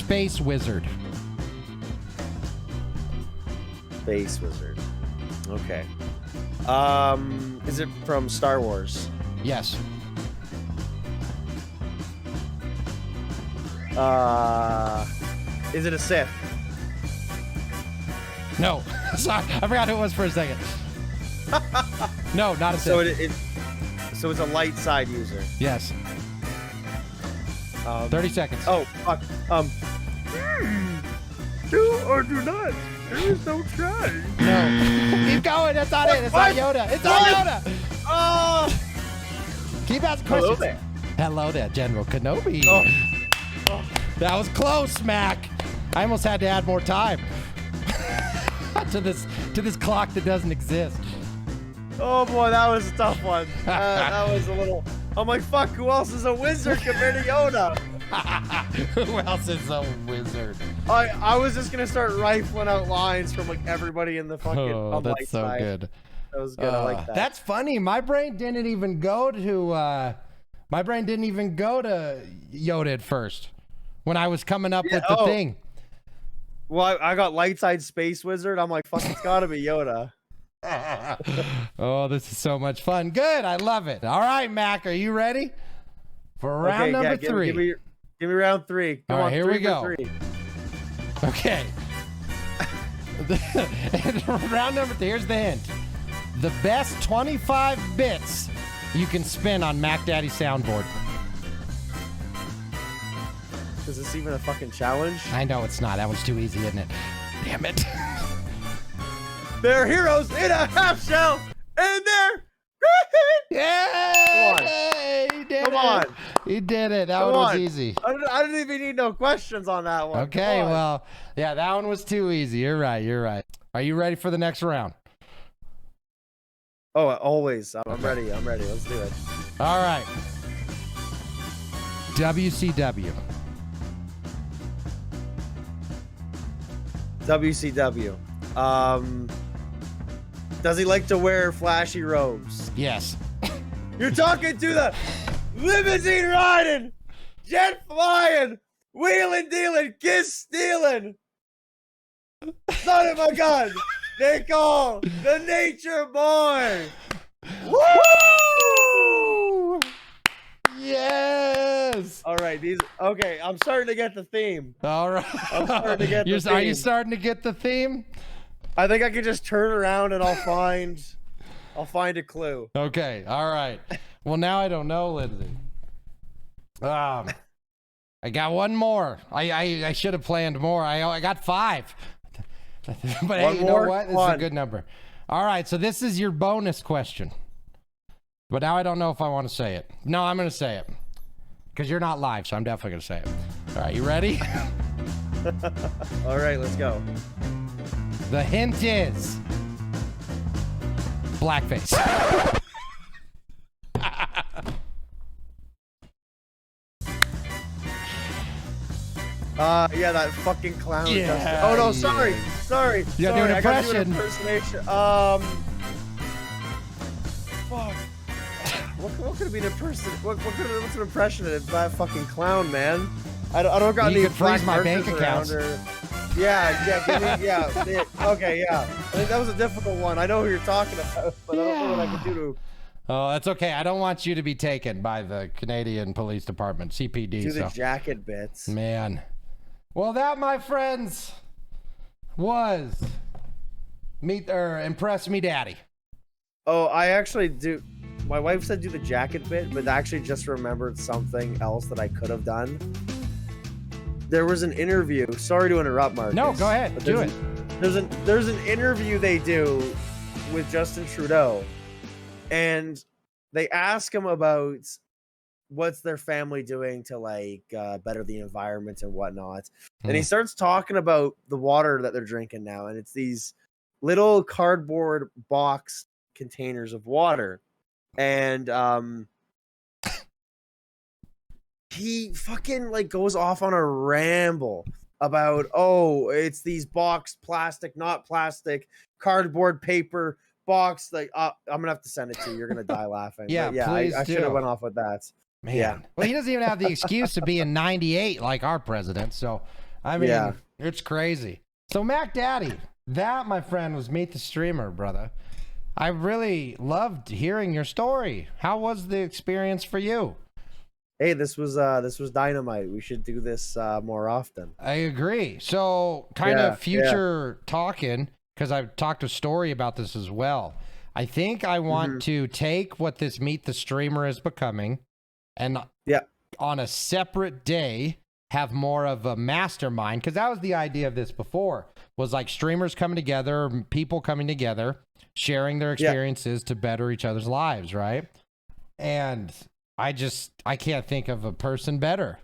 space wizard. Space wizard. Okay. Is it from Star Wars? Yes. Is it a Sith? No. Sorry, I forgot who it was for a second. No, not a Sith. So it's a light side user. Yes. 30 seconds. Oh, fuck. Do or do not. There is no try. No. Keep going. That's not it. It's not Yoda. It's not Yoda. Oh. Keep asking questions. Hello there. Hello there, General Kenobi. Oh. That was close, Mac. I almost had to add more time to this clock that doesn't exist. Oh boy, that was a tough one. That was a little. I'm like, fuck. Who else is a wizard compared to Yoda? Who else is a wizard? I was just gonna start rifling out lines from like everybody in the fucking. Oh, that's so side. Good. That was good. I like that. That's funny. My brain didn't even go to. My brain didn't even go to Yoda at first when I was coming up with the thing. Well, I got light side space wizard. I'm like, fuck, it's gotta be Yoda. Oh, this is so much fun. Good. I love it. All right, Mac, are you ready for round number 3? Give me round 3. Come on, here we go. 3. Okay. Round number 3. Here's the hint. The best 25 bits you can spin on MacDaddy soundboard. Is this even a fucking challenge? I know it's not. That one's too easy, isn't it? Damn it. They're heroes in a half shell, and they're yeah! He did it. He did it. That one was easy. I didn't even need no questions on that one. Okay, well, yeah, that one was too easy. You're right. You're right. Are you ready for the next round? Oh, always. I'm ready. I'm ready. Let's do it. All right. WCW. WCW. Does he like to wear flashy robes? Yes. You're talking to the limousine riding, jet flying, wheeling dealing, kiss stealing, son of a gun. They call the Nature Boy. Woo! Yes. All right, okay. I'm starting to get the theme. All right. I'm starting to get the theme. Are you starting to get the theme? I think I can just turn around and I'll find a clue. Okay. All right. Well, now I don't know, Lindsay. I got one more. I should have planned more. I got 5. But hey, you know what? This is a good number. All right. So this is your bonus question. But now I don't know if I want to say it. No, I'm going to say it. Because you're not live, so I'm definitely going to say it. All right. You ready? All right. Let's go. The hint is blackface. Yeah, that fucking clown. Yeah, oh no, sorry. You gotta do an I gotta do an impression. impersonation. Fuck. What could it be an impression? What's an impression of that fucking clown, man? I don't got you any. Could freeze my bank accounts. Yeah, give me, yeah. Okay, yeah. I think that was a difficult one. I know who you're talking about, but I don't know what I can do to. Oh, that's okay. I don't want you to be taken by the Canadian Police Department, CPD. Do the jacket bits. Man. Well, that, my friends, was Impress Me Daddy. Oh, I actually do. My wife said do the jacket bit, but I actually just remembered something else that I could have done. There was an interview. Sorry to interrupt, Marcus. No, go ahead. Do it. There's an interview they do with Justin Trudeau, and they ask him about what's their family doing to like better the environment and whatnot. And he starts talking about the water that they're drinking now, and it's these little cardboard box containers of water. And he fucking like goes off on a ramble about, oh, it's these boxed plastic, not plastic, cardboard, paper, box. Like, I'm gonna have to send it to you. You're gonna die laughing. Yeah, yeah. I should have went off with that. Man. Yeah. Well, he doesn't even have the excuse to be in 98 like our president. So I mean, it's crazy. So MacDaddy, that, my friend, was Meet the Streamer, brother. I really loved hearing your story. How was the experience for you? Hey, this was dynamite. We should do this more often. I agree. So kind of future talking, because I've talked a story about this as well. I think I want to take what this Meet the Streamer is becoming and on a separate day have more of a mastermind, because that was the idea of this before, was like streamers coming together, people coming together, sharing their experiences to better each other's lives, right? And I can't think of a person better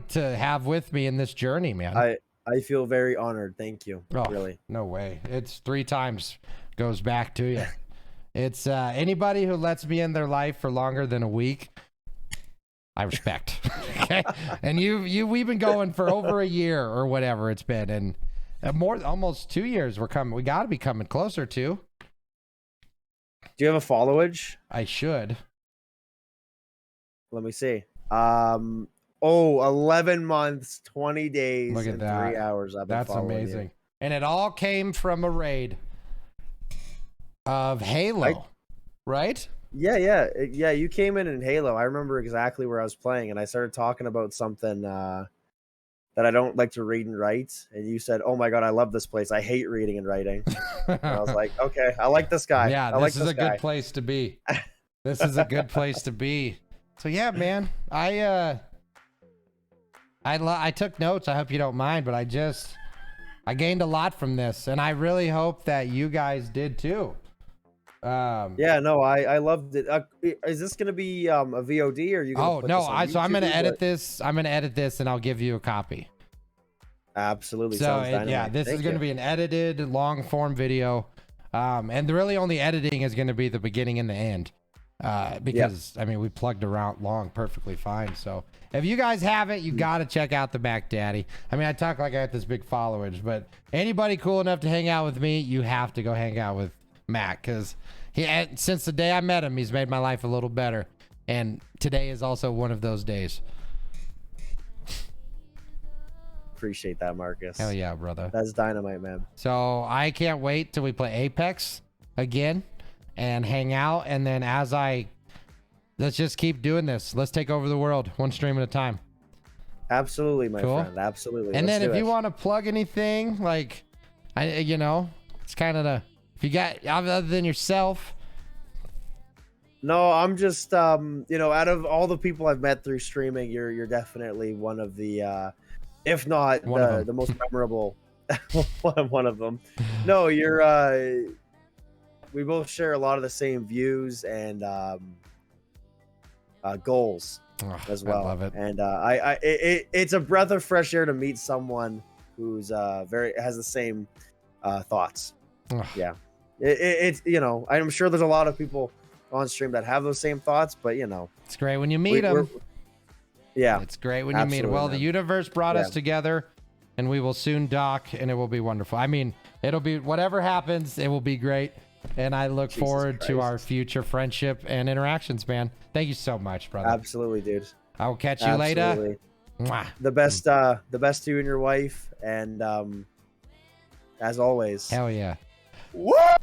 to have with me in this journey, man. I feel very honored. Thank you. Oh, really. No way. It's 3 times goes back to you. It's anybody who lets me in their life for longer than a week, I respect. Okay. And we've been going for over a year or whatever it's been. And almost 2 years we got to be coming closer to. Do you have a followage? I should. Let me see. 11 months, 20 days, Look at and that. 3 hours. That's amazing. You. And it all came from a raid of Halo, right? Yeah. You came in Halo. I remember exactly where I was playing, and I started talking about something that I don't like to read and write. And you said, "Oh my god, I love this place. I hate reading and writing." And I was like, "Okay, I like this guy." Yeah, this is a good place to be. This is a good place to be. So yeah, man, I took notes. I hope you don't mind, but I gained a lot from this, and I really hope that you guys did too. Yeah, no, I loved it. Is this gonna be a VOD, or are you gonna so I'm gonna edit this. I'm gonna edit this, and I'll give you a copy. Absolutely. So this is gonna be an edited long form video, and the really only editing is gonna be the beginning and the end, because I mean we plugged around long perfectly fine. So if you guys haven't, you gotta check out TheBigMacDaddy. I mean, I talk like I got this big followage, but anybody cool enough to hang out with me, you have to go hang out with Mac, because since the day I met him, he's made my life a little better, and today is also one of those days. Appreciate that, Marcus. Hell yeah, brother. That's dynamite, man. So I can't wait till we play Apex again and hang out, and then let's just keep doing this. Let's take over the world one stream at a time. Absolutely, my friend. Absolutely. And then if you want to plug anything, like it's kind of if you got other than yourself. No, I'm just out of all the people I've met through streaming, you're definitely one of the if not the most memorable one of them. No, you're we both share a lot of the same views and goals as well. I love it. And it's a breath of fresh air to meet someone who's has the same thoughts. Yeah. It's I'm sure there's a lot of people on stream that have those same thoughts, but it's great when you meet them. Yeah, it's great when you meet them. Well, man. The universe brought us together, and we will soon dock, and it will be wonderful. I mean, it'll be whatever happens, it will be great, and I look forward to our future friendship and interactions, man. Thank you so much, brother. Absolutely, dude. I will catch you later. Mwah. The best to you and your wife, and as always. Hell yeah. What?